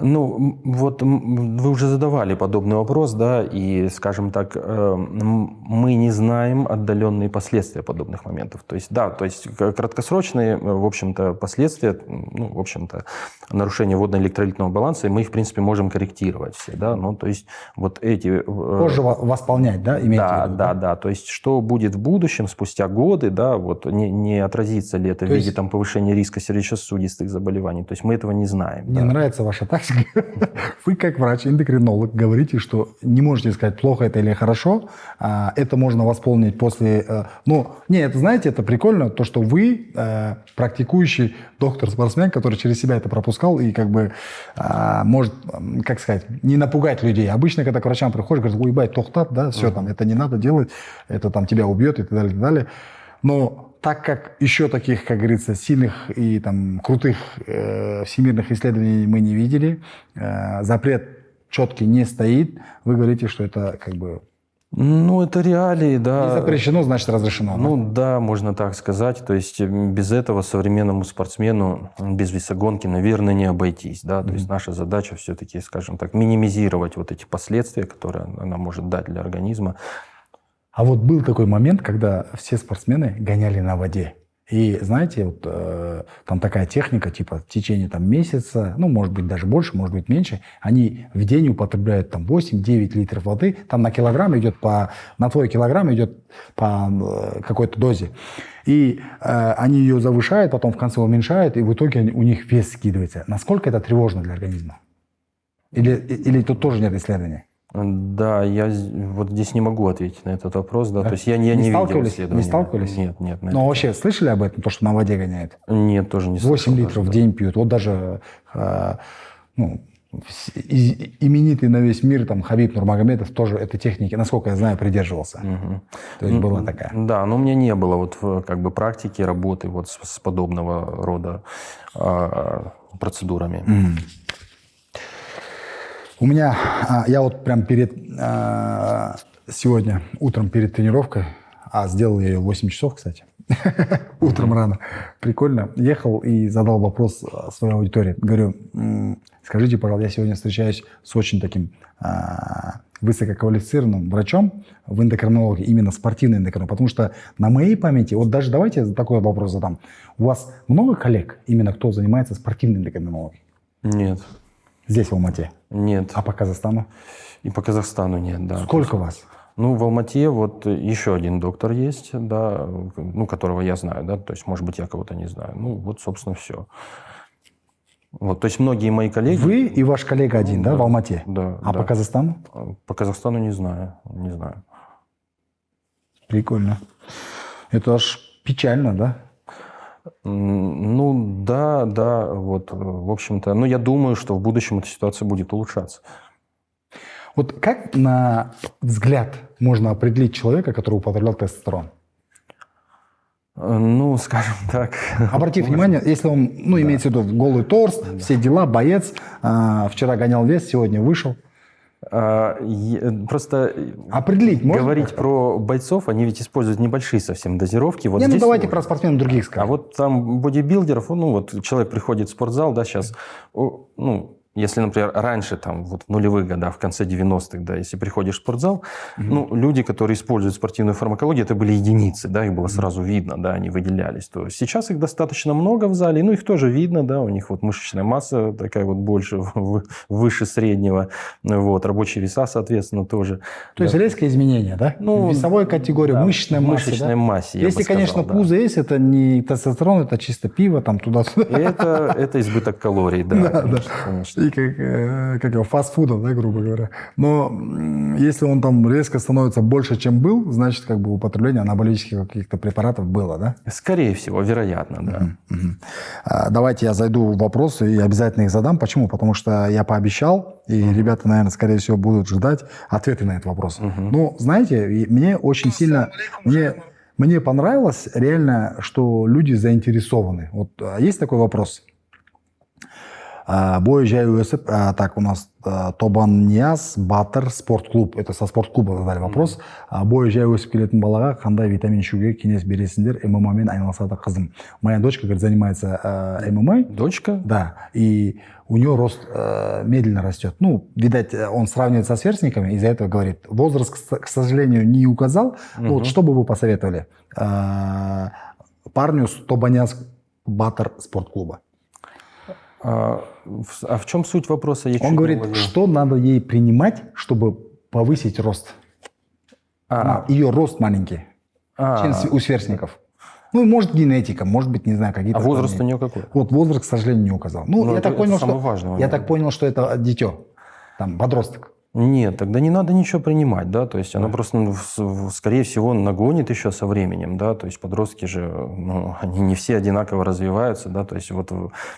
Ну, вот вы уже задавали подобный вопрос, да, и, скажем так, мы не знаем отдаленные последствия подобных моментов. То есть, да, то есть краткосрочные, в общем-то, последствия, ну, в общем-то, нарушения водно-электролитного баланса, и мы их, в принципе, можем корректировать все, да, ну, то есть вот эти... Позже восполнять, да, имеете в виду? Да, то есть что будет в будущем, спустя годы, да, вот не отразится ли это в виде там повышения риска сердечно-сосудистых заболеваний, то есть мы этого не знаем. Мне нравится ваша тактика. Вы, как врач-эндокринолог, говорите, что не можете сказать, плохо это или хорошо. Это можно восполнить после... Ну, не, это, знаете, это прикольно, то, что вы практикующий доктор-спортсмен, который через себя это пропускал и как бы может, как сказать, не напугать людей. Обычно, когда к врачам приходишь, говорят, уебать, тохтат, да, все, там, это не надо делать, это там тебя убьет и так далее, и так далее. Но так как еще таких, как говорится, сильных и там крутых всемирных исследований мы не видели, запрет четкий не стоит, вы говорите, что это как бы... Ну, это реалии, да. Не запрещено, значит разрешено. Ну, да, можно так сказать. То есть без этого современному спортсмену, без весогонки, наверное, не обойтись. Да? То есть наша задача все-таки, скажем так, минимизировать вот эти последствия, которые она может дать для организма. А вот был такой момент, когда все спортсмены гоняли на воде. И знаете, вот, там такая техника, типа в течение там, месяца, ну, может быть, даже больше, может быть, меньше, они в день употребляют там 8-9 литров воды, там на килограмм идет на твой килограмм идет по какой-то дозе. И они ее завышают, потом в конце уменьшают, и в итоге у них вес скидывается. Насколько это тревожно для организма? Или тут тоже нет исследований? Да, я вот здесь не могу ответить на этот вопрос. Да. То есть я не видел исследований. Не сталкивались? Нет. Но вообще слышали об этом, то, что на воде гоняют? Нет, тоже не слышал. 8 литров в день пьют. Вот даже именитый на весь мир там, Хабиб Нурмагомедов тоже этой техники, насколько я знаю, придерживался. То есть была такая. Да, но у меня не было вот как бы практики работы вот с подобного рода процедурами. У меня, я вот прям сегодня утром перед тренировкой, сделал я ее в 8 часов, кстати, утром рано, прикольно, ехал и задал вопрос своей аудитории. Говорю, скажите, пожалуйста, я сегодня встречаюсь с очень таким высококвалифицированным врачом в эндокринологии, именно спортивной эндокринологии, потому что на моей памяти, вот даже давайте такой вопрос задам, у вас много коллег, именно кто занимается спортивной эндокринологией? Нет. Здесь, в Алмате? Нет. А по Казахстану? И по Казахстану нет, да. Сколько вас? Ну, в Алмате вот еще один доктор есть, да, ну, которого я знаю, да, то есть, может быть, я кого-то не знаю. Ну, вот, собственно, все. Вот, то есть, многие мои коллеги... Вы и ваш коллега один, да, в Алмате? Да. А по Казахстану? По Казахстану не знаю. Прикольно. Это аж печально, да? Ну, да, вот, в общем-то. Но я думаю, что в будущем эта ситуация будет улучшаться. Вот как, на взгляд, можно определить человека, который употреблял тестостерон? Ну, скажем так. Обратите внимание, если он, имеется в виду голый торс, все дела, боец, вчера гонял вес, сегодня вышел. Просто определить можно говорить как-то? про бойцов, они ведь используют небольшие совсем дозировки. Вот здесь давайте про спортсменов других скажем. А вот там бодибилдеров, вот человек приходит в спортзал, да, сейчас, если, например, раньше, там, вот в нулевых годах, в конце 90-х, да, если приходишь в спортзал, ну, люди, которые используют спортивную фармакологию, это были единицы, да, их было сразу видно, да, они выделялись. То сейчас их достаточно много в зале, ну, их тоже видно, да, у них вот мышечная масса такая вот больше, выше среднего, вот, рабочие веса, соответственно, тоже. То есть резкое изменение, да? Ну, в весовой категории, да, мышечной в массе, мышечной да? массе, я Если, бы сказал, конечно, да. пузо есть, это не тестостерон, это чисто пиво, там туда-сюда. Это избыток калорий, да, конечно. И как его, фастфудов, да, грубо говоря. Но если он там резко становится больше, чем был, значит, как бы употребление анаболических каких-то препаратов было, да? Скорее всего, вероятно, да. Давайте я зайду в вопросы и обязательно их задам. Почему? Потому что я пообещал, и ребята, наверное, скорее всего, будут ждать ответы на этот вопрос. Ну, знаете, мне очень сильно... Мне понравилось реально, что люди заинтересованы. Вот есть такой вопрос. Бой жай өсіп, так, у нас Тобанияз Батыр спортклуб, это со спортклуба задали вопрос. Бой жай өсіп келетін балаға қандай витамин ішуге кеңес бересіңдер? ММА-мен айналысады қызым. Моя дочка, говорит, занимается ММА. Дочка? Да, и у нее рост медленно растет. Ну, видать, он сравнивает со сверстниками, из-за этого говорит. Возраст, к сожалению, не указал. Вот что бы вы посоветовали парню с Тобанияз Батыр спортклуба? А в чем суть вопроса? Он говорит, что надо ей принимать, чтобы повысить рост. Ее рост маленький, чем у сверстников. Ну, может, генетика, может быть, не знаю, какие-то... А возраст у нее какой? Вот возраст, к сожалению, не указал. Ну, я так понял, что это дитё, там, подросток. Нет, тогда не надо ничего принимать, да, то есть она просто, скорее всего, нагонит еще со временем, да, то есть подростки же, ну, они не все одинаково развиваются, да, то есть вот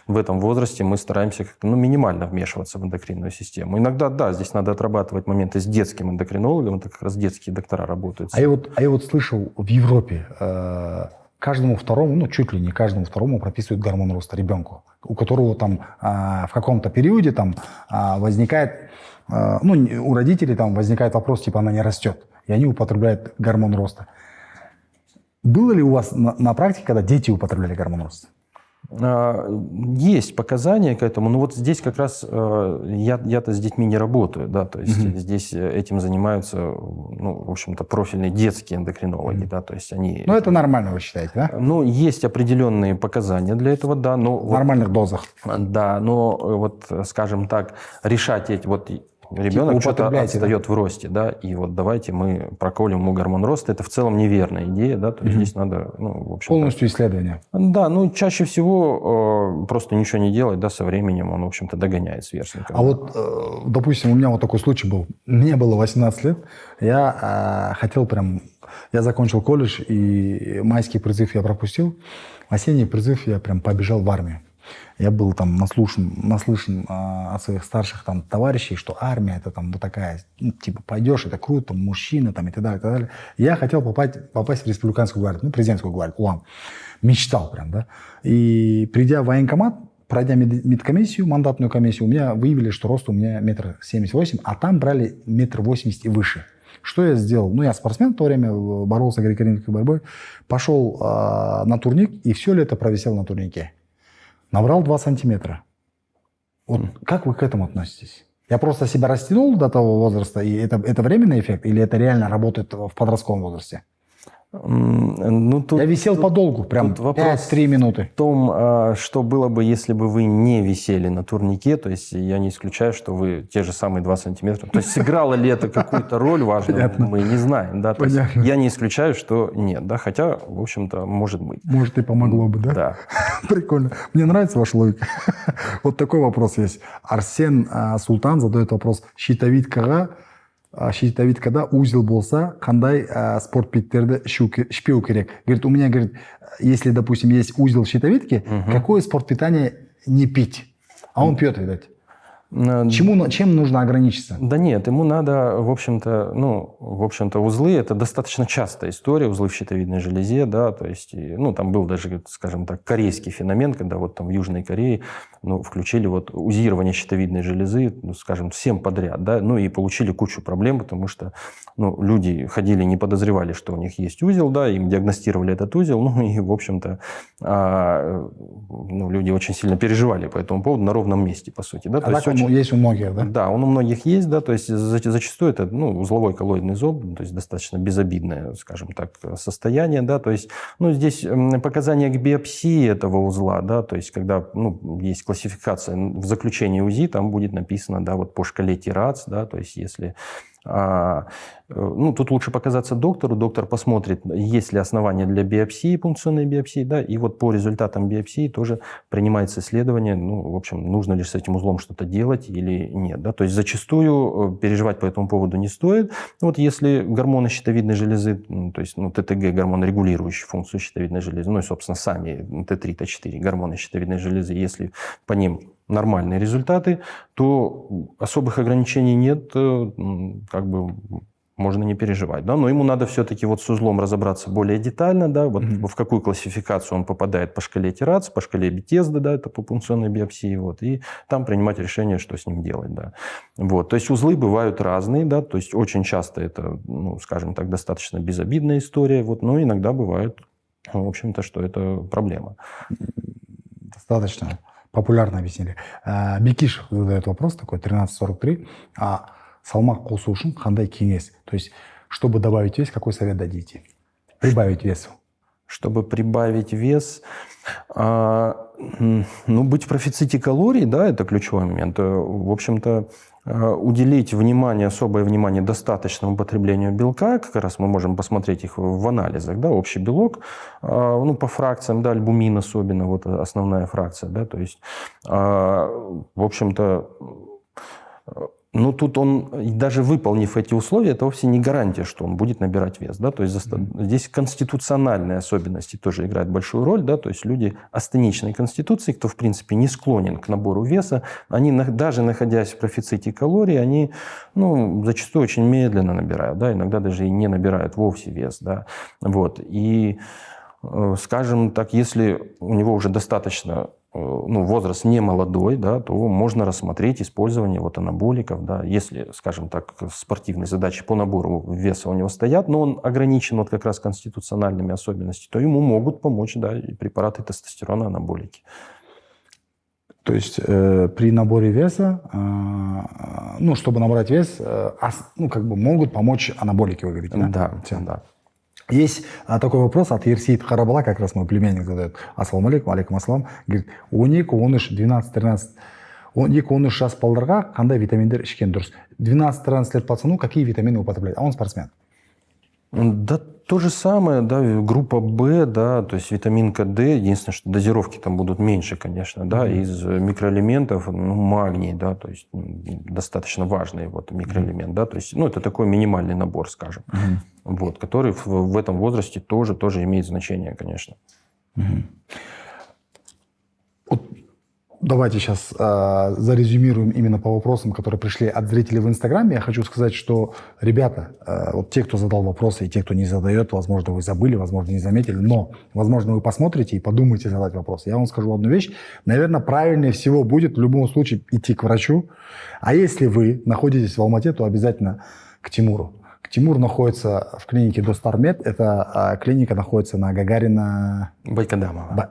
в этом возрасте мы стараемся как-то, ну, минимально вмешиваться в эндокринную систему. Иногда, да, здесь надо отрабатывать моменты с детским эндокринологом, это как раз детские доктора работают. А я вот слышал, в Европе каждому второму, ну, чуть ли не каждому второму прописывают гормон роста ребенку, у которого там в каком-то периоде там возникает... Ну, у родителей там возникает вопрос, типа, она не растет, и они употребляют гормон роста. Было ли у вас на практике, когда дети употребляли гормон роста? Есть показания к этому, но вот здесь как раз я-то с детьми не работаю, да, то есть здесь этим занимаются, ну, в общем-то, профильные детские эндокринологи, да, то есть они... Ну, это нормально, вы считаете, да? Ну, есть определенные показания для этого, да, но... В нормальных дозах. Да, но вот, скажем так, решать эти вот... Ребенок что-то отстает в росте, да, и вот давайте мы проколем ему гормон роста. Это в целом неверная идея, да, то есть здесь надо, ну, в общем... Полностью исследование. Да, ну, чаще всего просто ничего не делать, да, со временем он, в общем-то, догоняет сверстника. А вот, допустим, у меня вот такой случай был. Мне было 18 лет, я хотел прям... Я закончил колледж, и майский призыв я пропустил. Осенний призыв я прям побежал в армию. Я был там наслышан от своих старших там товарищей, что армия это там вот такая, ну, типа пойдешь, это круто, мужчина там и так далее, и так далее. Я хотел попасть в республиканскую гвардию, ну, президентскую гвардию, УАМ. Мечтал прям, да. И придя в военкомат, пройдя медкомиссию, мандатную комиссию, у меня выявили, что рост у меня 1,78 м, а там брали 1,80 м и выше. Что я сделал? Ну, я спортсмен в то время, боролся греко-римской борьбой, пошел на турник, и все лето провисел на турнике. Набрал 2 сантиметра. Вот как вы к этому относитесь? Я просто себя растянул до того возраста, и это временный эффект, или это реально работает в подростковом возрасте? Ну, я висел подолгу, прям 5-3 минуты. В том, что было бы, если бы вы не висели на турнике, то есть я не исключаю, что вы те же самые 2 сантиметра. То есть сыграло ли это какую-то роль важную, мы не знаем. Да? То есть я не исключаю, что нет, да? Хотя, в общем-то, может быть. Может, и помогло бы, да? Да. Прикольно. Мне нравится ваша логика. Вот такой вопрос есть. Арсен Султан задает вопрос. Щитовидкада узел болса, қандай спортбеттерді ішпеу керек? Говорит, у меня, говорит, если, допустим, есть узел в щитовидке, какое спортпитание не пить? А он пьет, видать. Чем нужно ограничиться? Да нет, ему надо, в общем-то, узлы, это достаточно частая история, узлы в щитовидной железе, да, то есть, ну, там был даже, скажем так, корейский феномен, когда вот там в Южной Корее, ну, включили вот узирование щитовидной железы, ну, скажем, всем подряд, да, ну, и получили кучу проблем, потому что, ну, люди ходили, не подозревали, что у них есть узел, да, им диагностировали этот узел, ну, и, в общем-то, ну, люди очень сильно переживали по этому поводу на ровном месте, по сути. Да? А так он есть у многих, да? Да, он у многих есть, да, то есть зачастую это узловой коллоидный зоб, то есть достаточно безобидное, скажем так, состояние, да, то есть здесь показания к биопсии этого узла, да, то есть когда есть классификация в заключении УЗИ, там будет написано, да, вот по шкале ТИРАЦ, да, то есть если... тут лучше показаться доктору. Доктор посмотрит, есть ли основания для биопсии, пункционной биопсии, да, и вот по результатам биопсии тоже принимается исследование, в общем, нужно ли с этим узлом что-то делать или нет, да, то есть зачастую переживать по этому поводу не стоит. Вот если гормоны щитовидной железы, то есть, ТТГ, гормон, регулирующий функцию щитовидной железы, и, собственно, сами Т3, Т4, гормоны щитовидной железы, если по ним нормальные результаты, то особых ограничений нет, как бы можно не переживать. Да? Но ему надо все-таки вот с узлом разобраться более детально, да, вот в какую классификацию он попадает по шкале ТИРАЦ, по шкале Бетезда, да, это по пункционной биопсии, вот, и там принимать решение, что с ним делать. Да. Вот. То есть узлы бывают разные, да, то есть очень часто это, скажем так, достаточно безобидная история, вот, но иногда бывает, в общем-то, что это проблема. Достаточно популярно объяснили. Бекиш задает вопрос такой, 1343. Салмак қосу үшін қандай кеңес? То есть, чтобы добавить вес, какой совет дадите? Прибавить вес. Чтобы прибавить вес, быть в профиците калорий, да, это ключевой момент. В общем-то, уделить внимание, особое внимание достаточному потреблению белка, как раз мы можем посмотреть их в анализах, да, общий белок, по фракциям, да, альбумин особенно, вот основная фракция, да, то есть, в общем-то, тут он, даже выполнив эти условия, это вовсе не гарантия, что он будет набирать вес. Да? То есть здесь конституциональные особенности тоже играют большую роль. Да? То есть люди астеничной конституции, кто, в принципе, не склонен к набору веса, они, даже находясь в профиците калорий, они зачастую очень медленно набирают. Да? Иногда даже и не набирают вовсе вес. Да? Вот. И, скажем так, если у него уже достаточно возраст не молодой, да, то можно рассмотреть использование анаболиков. Да, если, скажем так, спортивные задачи по набору веса у него стоят, но он ограничен как раз конституциональными особенностями, то ему могут помочь, да, и препараты тестостерона, анаболики. То есть при наборе веса, чтобы набрать вес, могут помочь анаболики, вы говорите, да? Да. Есть такой вопрос от Ерсейд Харабала, как раз мой племянник задает. Ассаламу алейкум, алейкум ассалам. Говорит, 12, 13, 12, 12-13 жас балдарға қандай витаминдер ішкен дұрыс? 12-13 лет пацану какие витамины употребляет? А он спортсмен. Да, то же самое, да, группа В, да, то есть витаминка D, единственное, что дозировки там будут меньше, конечно, да, из микроэлементов, магний, да, то есть достаточно важный микроэлемент, да, то есть, это такой минимальный набор, скажем, вот, который в этом возрасте тоже имеет значение, конечно. Давайте сейчас зарезюмируем именно по вопросам, которые пришли от зрителей в Инстаграме. Я хочу сказать, что, ребята, те, кто задал вопросы, и те, кто не задает, возможно, вы забыли, возможно, не заметили, но, возможно, вы посмотрите и подумаете задать вопрос. Я вам скажу одну вещь. Наверное, правильнее всего будет в любом случае идти к врачу. А если вы находитесь в Алмате, то обязательно к Тимуру. Тимур находится в клинике Достармед. Это клиника находится на Гагарина... Байкадамова.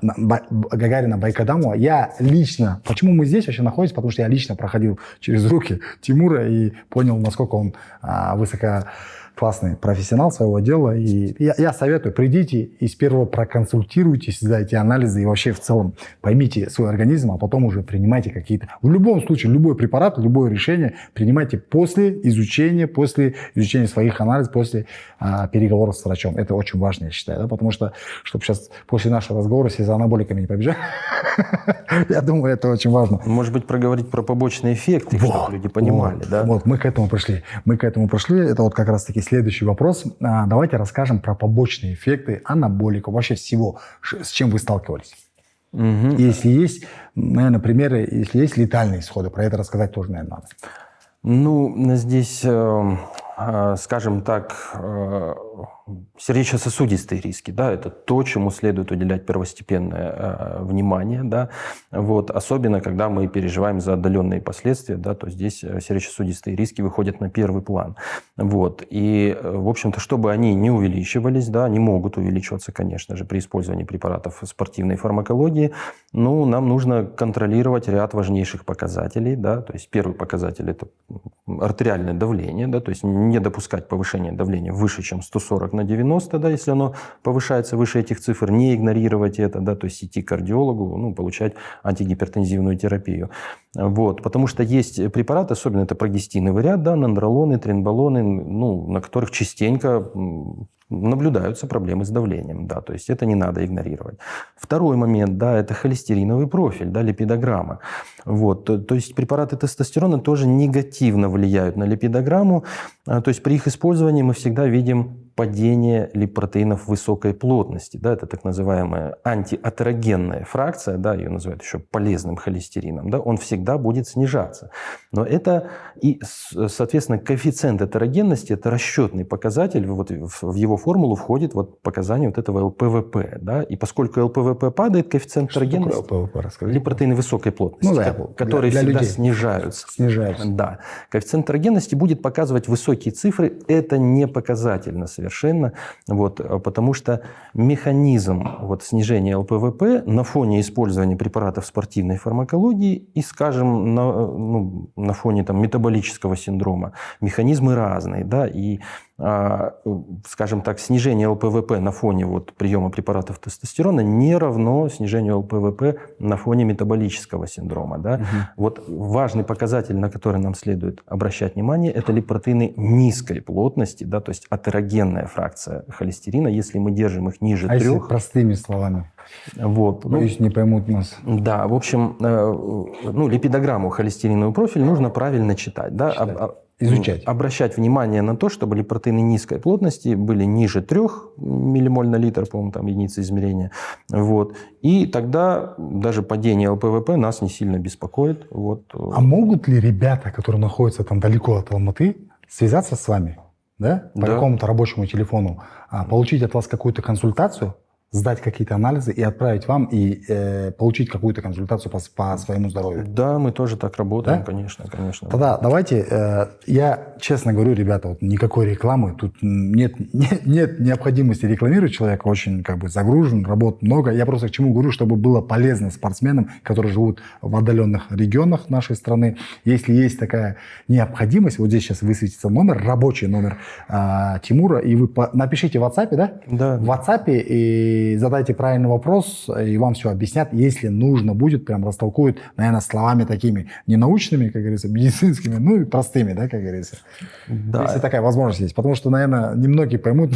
Гагарина Байкадамова. Я лично... Почему мы здесь вообще находимся? Потому что я лично проходил через руки Тимура и понял, насколько он высококлассный профессионал своего дела. И я советую, придите и с первого проконсультируйтесь, сдайте анализы и вообще в целом поймите свой организм, а потом уже принимайте какие-то... В любом случае, любой препарат, любое решение принимайте после изучения своих анализов, после переговоров с врачом. Это очень важно, я считаю, да? Потому что, чтобы сейчас после нашего разговора все за анаболиками не побежали, я думаю, это очень важно. Может быть, проговорить про побочные эффекты, чтобы люди понимали, да? Вот, мы к этому пришли. Это как раз-таки следующий вопрос. Давайте расскажем про побочные эффекты анаболиков, вообще всего, с чем вы сталкивались. Если есть, наверное, примеры, если есть летальные исходы, про это рассказать тоже, наверное, надо. Здесь, скажем так, сердечно-сосудистые риски, да, это то, чему следует уделять первостепенное внимание, да, вот, особенно когда мы переживаем за отдаленные последствия, да, то здесь сердечно-сосудистые риски выходят на первый план, вот, и, в общем-то, чтобы они не увеличивались, да, они могут увеличиваться, конечно же, при использовании препаратов спортивной фармакологии, но нам нужно контролировать ряд важнейших показателей, да, то есть первый показатель – это артериальное давление, да, то есть не допускать повышения давления выше, чем 140/90, да, если оно повышается выше этих цифр, не игнорировать это, да, то есть идти к кардиологу, ну, получать антигипертензивную терапию. Вот, потому что есть препараты, особенно это прогестиновый ряд, да, нандролоны, тренболоны, ну, на которых частенько наблюдаются проблемы с давлением, да, то есть это не надо игнорировать. Второй момент, да, это холестериновый профиль, да, липидограмма. Вот, то есть препараты тестостерона тоже негативно влияют на липидограмму, то есть при их использовании мы всегда видим падение липопротеинов высокой плотности, да, это так называемая антиатерогенная фракция, да, ее называют еще полезным холестерином, да, он всегда будет снижаться. Но это и, соответственно, коэффициент атерогенности, это расчетный показатель, вот в его формулу входит вот показание вот этого ЛПВП, да, и поскольку ЛПВП падает, коэффициент атерогенности, липопротеины высокой плотности, ну, да, которые для всегда людей снижаются. Да. Коэффициент атерогенности будет показывать высокие цифры, это не показательно совершенно, вот, потому что механизм вот, снижения ЛПВП на фоне использования препаратов спортивной фармакологии и, скажем, на фоне там, метаболического синдрома механизмы разные, да, и скажем так, снижение ЛПВП на фоне вот, приема препаратов тестостерона не равно снижению ЛПВП на фоне метаболического синдрома. Да? Угу. Вот важный показатель, на который нам следует обращать внимание, это липопротеины низкой плотности, да, то есть атерогенная фракция холестерина, если мы держим их ниже 3. Если простыми словами. Вот. Боюсь, не поймут нас. Да, в общем, липидограмму, холестериновый профиль нужно правильно читать. Да? Изучать. Обращать внимание на то, чтобы липопротеины низкой плотности были ниже 3 миллимоль на литр, по-моему, там единица измерения. Вот. И тогда даже падение ЛПВП нас не сильно беспокоит. Вот. А могут ли ребята, которые находятся там далеко от Алматы, связаться с вами, да, по какому-то рабочему телефону, получить от вас какую-то консультацию, сдать какие-то анализы и отправить вам и получить какую-то консультацию по своему здоровью? Да, мы тоже так работаем, да? Конечно. Тогда давайте, я честно говорю, ребята, вот никакой рекламы, тут нет необходимости рекламировать человека, очень как бы загружен, работ много. Я просто к чему говорю, чтобы было полезно спортсменам, которые живут в отдаленных регионах нашей страны. Если есть такая необходимость, вот здесь сейчас высветится номер, рабочий номер Тимура, и вы напишите в WhatsApp, да? Да. В WhatsApp и задайте правильный вопрос, и вам все объяснят. Если нужно будет, прям растолкуют, наверное, словами такими не научными, как говорится, медицинскими, ну и простыми, да, как говорится. Да. Если такая возможность есть. Потому что, наверное, немногие поймут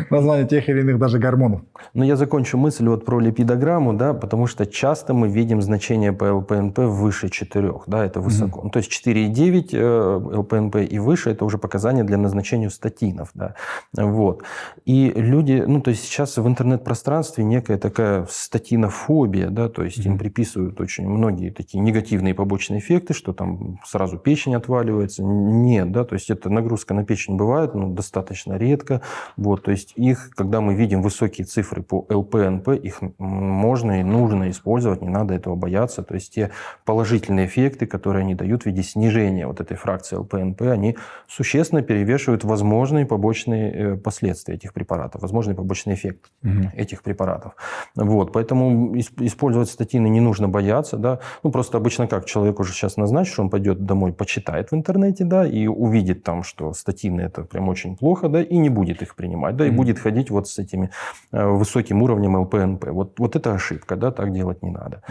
название тех или иных даже гормонов. Но я закончу мысль вот про липидограмму, да, потому что часто мы видим значение по ЛПНП выше 4, да, это высоко. То есть 4,9 ЛПНП и выше – это уже показания для назначения статинов, да, вот. И люди, то есть сейчас в интернет-пространстве некая такая статинофобия, да, то есть им приписывают очень многие такие негативные побочные эффекты, что там сразу печень отваливается. Нет, да, то есть это нагрузка на печень бывает, но достаточно редко, вот, то есть их, когда мы видим высокие цифры по ЛПНП, их можно и нужно использовать, не надо этого бояться, то есть те положительные эффекты, которые они дают в виде снижения вот этой фракции ЛПНП, они существенно перевешивают возможные побочные последствия этих препаратов, возможный побочный эффект этих препаратов. Вот, поэтому использовать статины не нужно бояться, да, просто обычно как человек уже сейчас назначит, что он пойдет домой, почитает в интернете, да, и увидит там, что статины это прям очень плохо, да, и не будет их принимать, да, и будет ходить вот с этими высоким уровнем ЛПНП. Вот это ошибка, да, так делать не надо.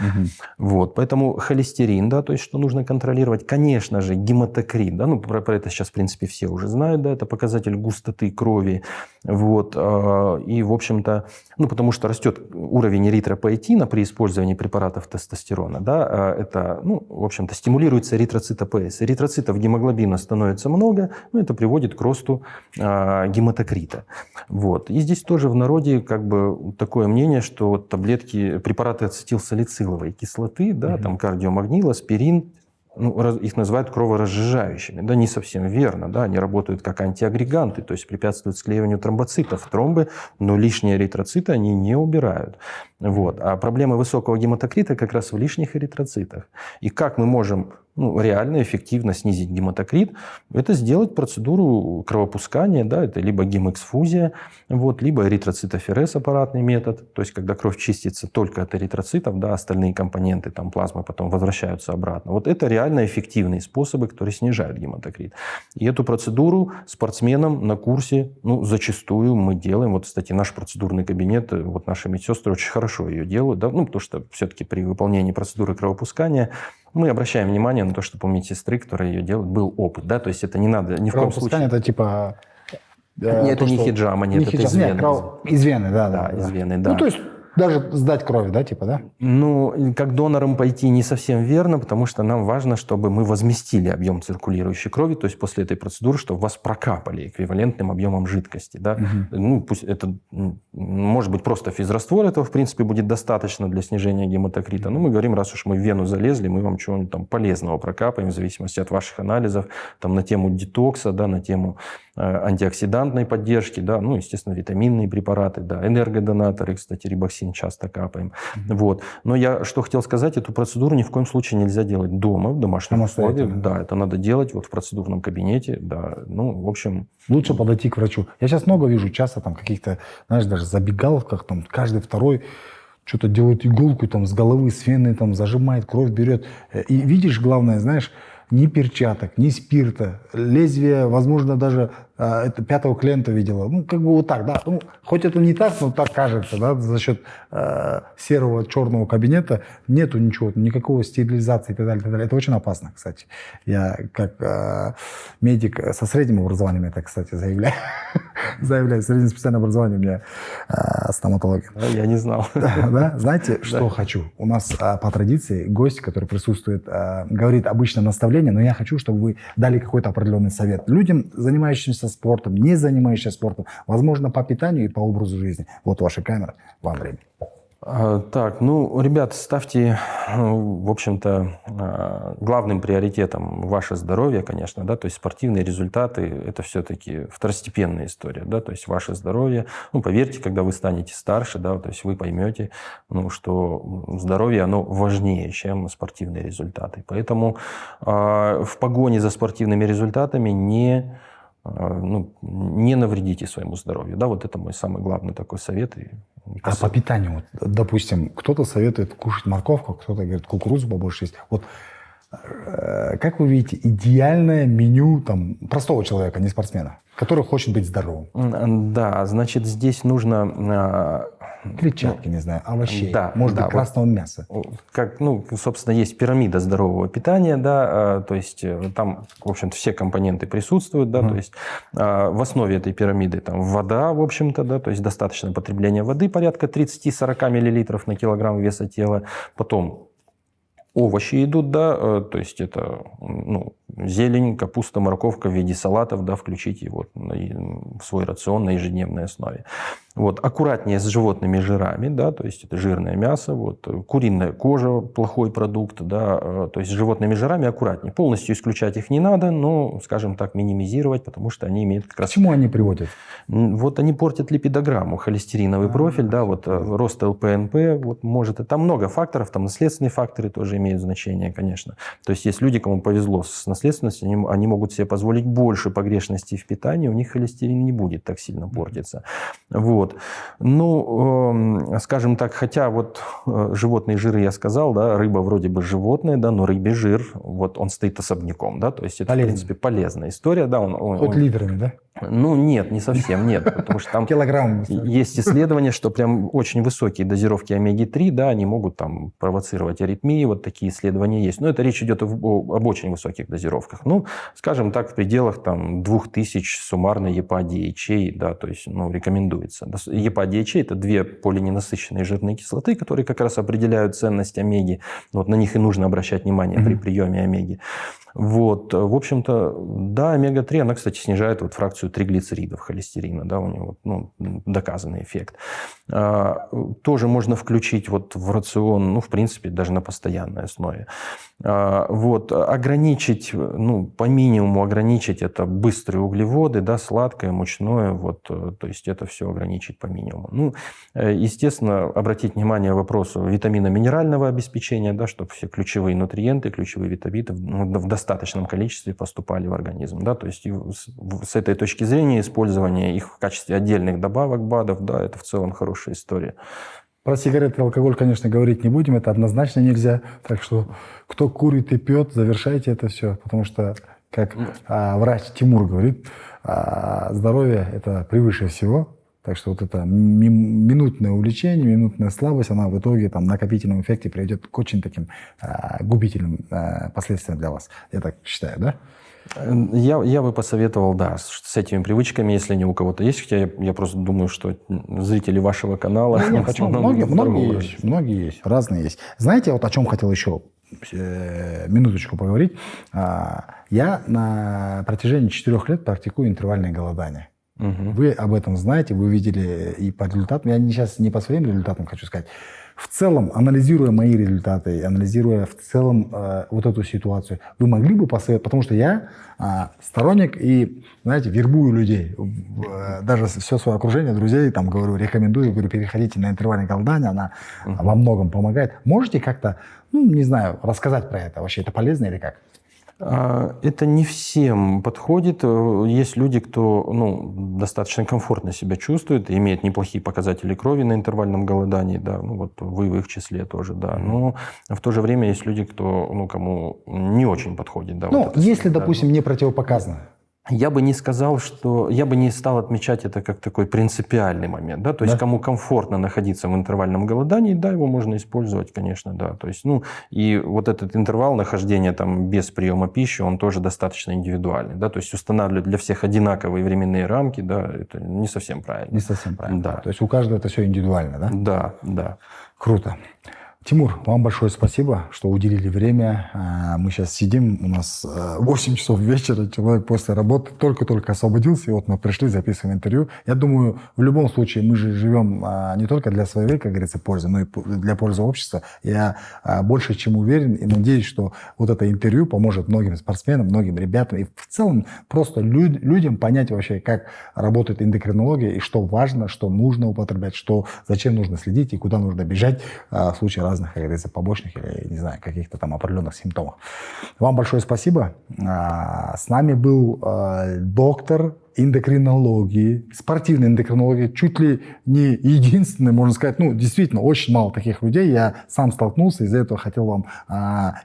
Вот, поэтому холестерин, да, то есть что нужно контролировать, конечно же, гематокрит, да, про это сейчас, в принципе, все уже знают, да, это показатель густоты крови, вот, и, в общем-то, потому что растет уровень эритропоэтина при использовании препаратов тестостерона, да, это, в общем-то, стимулируется эритроцит АПС. Эритроцитов гемоглобина становится много, это приводит к росту гематокрита. Вот. И здесь тоже в народе как бы такое мнение, что вот таблетки, препараты ацетилсалициловой кислоты, да, там кардиомагнил, аспирин, их называют кроворазжижающими. Да, не совсем верно. Да, они работают как антиагреганты, то есть препятствуют склеиванию тромбоцитов в тромбы, но лишние эритроциты они не убирают. Вот. А проблема высокого гематокрита как раз в лишних эритроцитах. И как мы можем реально эффективно снизить гематокрит, это сделать процедуру кровопускания, да, это либо гемэксфузия, вот, либо эритроцитоферез, аппаратный метод, то есть когда кровь чистится только от эритроцитов, да, остальные компоненты там, плазмы потом возвращаются обратно. Вот это реально эффективные способы, которые снижают гематокрит. И эту процедуру спортсменам на курсе зачастую мы делаем. Вот, кстати, наш процедурный кабинет, вот наши медсестры очень хорошо ее делают, да, потому что все-таки при выполнении процедуры кровопускания мы обращаем внимание на то, чтобы у медсестры, которая ее делает, был опыт. Да? То есть это не надо ни в коем случае... это типа... Нет, это не хиджама, нет, это из вены. Из вены, да. Да, из вены, да. Ну, то есть даже сдать кровь, да, типа, да? Ну, как донором пойти не совсем верно, потому что нам важно, чтобы мы возместили объем циркулирующей крови, то есть после этой процедуры, чтобы вас прокапали эквивалентным объемом жидкости. Да? Ну, пусть это, может быть, просто физраствор, этого, в принципе, будет достаточно для снижения гематокрита. Но мы говорим, раз уж мы в вену залезли, мы вам чего-нибудь там полезного прокапаем, в зависимости от ваших анализов, там, на тему детокса, да, на тему антиоксидантной поддержки, да, ну, естественно, витаминные препараты, да, энергодонаторы, кстати, рибоксин часто капаем. Вот. Но я что хотел сказать, эту процедуру ни в коем случае нельзя делать дома, в домашних условиях. Да, это надо делать вот в процедурном кабинете, да, ну, в общем... Лучше подойти к врачу. Я сейчас много вижу, часто там каких-то, знаешь, даже забегаловках, там каждый второй что-то делает иголку там с головы, с вены, там зажимает, кровь берет. И видишь, главное, знаешь, ни перчаток, ни спирта, лезвие, возможно, даже это пятого клиента видела. Ну, как бы вот так, да. Ну, хоть это не так, но так кажется, да, за счет серого, черного кабинета нету ничего, никакого стерилизации и так далее, и так далее. Это очень опасно, кстати. Я как медик со средним образованием, это, кстати, заявляю. Заявляю, среднее специальное образование у меня стоматология. Я не знал. Да? Знаете, что хочу? У нас по традиции гость, который присутствует, говорит обычно наставление, но я хочу, чтобы вы дали какой-то определенный совет людям, занимающимся спортом, не занимающимся спортом, возможно, по питанию и по образу жизни. Вот ваша камера, вам время. Так, ну, ребят, ставьте, в общем-то, главным приоритетом ваше здоровье, конечно, да, то есть спортивные результаты – это все-таки второстепенная история, да, то есть ваше здоровье. Ну, поверьте, когда вы станете старше, да, то есть вы поймете, ну, что здоровье, оно важнее, чем спортивные результаты. Поэтому в погоне за спортивными результатами не навредите своему здоровью. Да, вот это мой самый главный такой совет. А по питанию, вот, допустим, кто-то советует кушать морковку, кто-то говорит кукурузу побольше есть. Вот как вы видите идеальное меню там, простого человека, не спортсмена, который хочет быть здоровым? Да, значит, здесь нужно... Клетчатки, не знаю, овощей, да, может да, быть, красного мяса. Как, собственно, есть пирамида здорового питания, да, то есть там, в общем-то, все компоненты присутствуют, да, то есть в основе этой пирамиды там вода, в общем-то, да, то есть достаточное потребление воды, порядка 30-40 мл на килограмм веса тела, потом овощи идут, да, то есть это зелень, капуста, морковка в виде салатов, да, включить его в свой рацион на ежедневной основе. Вот, аккуратнее с животными жирами, да, то есть это жирное мясо, вот, куриная кожа, плохой продукт, да, то есть с животными жирами аккуратнее. Полностью исключать их не надо, но, скажем так, минимизировать, потому что они имеют как раз... К чему они приводят? Вот они портят липидограмму, холестериновый профиль, да, вот рост ЛПНП, вот может, там много факторов, там наследственные факторы тоже имеют значение, конечно. То есть есть люди, кому повезло с наследственностью, они могут себе позволить больше погрешностей в питании, у них холестерин не будет так сильно портиться. Вот. Ну, скажем так, хотя вот животные жиры я сказал, да, рыба вроде бы животное, да, но рыбий жир, вот он стоит особняком, да, то есть это, в принципе, полезная история, да. Хоть литрами, да? Ну, нет, не совсем, нет, потому что там килограмм. Есть исследования, что прям очень высокие дозировки омеги-3, да, они могут там провоцировать аритмии, вот такие исследования есть. Но это речь идет об очень высоких дозировках. Ну, скажем так, в пределах там 2000 суммарной EPA-DHA, да, то есть, рекомендуется. EPA-DHA – это две полиненасыщенные жирные кислоты, которые как раз определяют ценность омеги. Вот на них и нужно обращать внимание при приеме омеги. Вот, в общем-то, да, омега-3, она, кстати, снижает вот фракцию триглицеридов холестерина, да, у нее ну, доказанный эффект. Тоже можно включить вот в рацион, ну, в принципе, даже на постоянной основе. Вот, ограничить, ну, по минимуму ограничить это быстрые углеводы, да, сладкое, мучное, вот, то есть это все ограничить по минимуму. Ну, естественно, обратить внимание к вопросу витаминно-минерального обеспечения, да, чтобы все ключевые нутриенты, ключевые витамины в достаточном количестве поступали в организм, да, то есть с этой точки зрения использование их в качестве отдельных добавок БАДов, да, это в целом хорошая история. Про сигареты и алкоголь, конечно, говорить не будем, это однозначно нельзя. Так что, кто курит и пьет, завершайте это все. Потому что, как врач Тимур говорит, здоровье – это превыше всего. Так что вот это минутное увлечение, минутная слабость, она в итоге там, в накопительном эффекте приведет к очень таким губительным последствиям для вас. Я так считаю, да? Я бы посоветовал, да, с этими привычками, если они у кого-то есть. Хотя я просто думаю, что зрители вашего канала... Нет, почему? Многие есть, разные есть. Знаете, вот о чем хотел еще минуточку поговорить. Я на протяжении 4 лет практикую интервальное голодание. Угу. Вы об этом знаете, вы видели и по результатам. Я сейчас не по своим результатам хочу сказать. В целом, анализируя мои результаты, анализируя в целом вот эту ситуацию, вы могли бы посоветовать, потому что я сторонник и, знаете, вербую людей, даже все свое окружение, друзей, там, говорю, рекомендую, говорю, переходите на интервальное голодание, она во многом помогает. Можете как-то, ну, не знаю, рассказать про это? Вообще это полезно или как? Это не всем подходит. Есть люди, кто ну, достаточно комфортно себя чувствует, имеет неплохие показатели крови на интервальном голодании, да, ну вот вы в их числе тоже, да. Но в то же время есть люди, кто, ну, кому не очень подходит. Да, ну, вот если, допустим, не противопоказано. Я бы не сказал, что... Я бы не стал отмечать это как такой принципиальный момент. Да? То есть, кому комфортно находиться в интервальном голодании, да, его можно использовать, конечно, да. То есть, ну, и вот этот интервал нахождения там без приема пищи, он тоже достаточно индивидуальный. Да? То есть, устанавливать для всех одинаковые временные рамки, да, это не совсем правильно. Не совсем правильно. Да. То есть, у каждого это все индивидуально, да? Да, да. Круто. Тимур, вам большое спасибо, что уделили время. Мы сейчас сидим, у нас 8 часов вечера, человек после работы только-только освободился, и вот мы пришли, записываем интервью. Я думаю, в любом случае мы же живем не только для своей, как говорится, пользы, но и для пользы общества. Я больше чем уверен и надеюсь, что вот это интервью поможет многим спортсменам, многим ребятам и в целом просто людям понять вообще, как работает эндокринология и что важно, что нужно употреблять, что, зачем нужно следить и куда нужно бежать в случае разных, как говорится, побочных или, не знаю, каких-то там определенных симптомов. Вам большое спасибо. С нами был доктор эндокринологии, спортивной эндокринологии, чуть ли не единственный, можно сказать, ну, действительно, очень мало таких людей. Я сам столкнулся, из-за этого хотел вам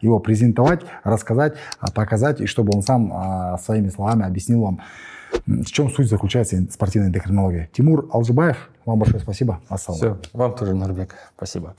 его презентовать, рассказать, показать, и чтобы он сам своими словами объяснил вам, в чем суть заключается спортивной эндокринологии. Тимур Алжибаев, вам большое спасибо. Ассаламу. Все, вам тоже, Нурбек. Спасибо.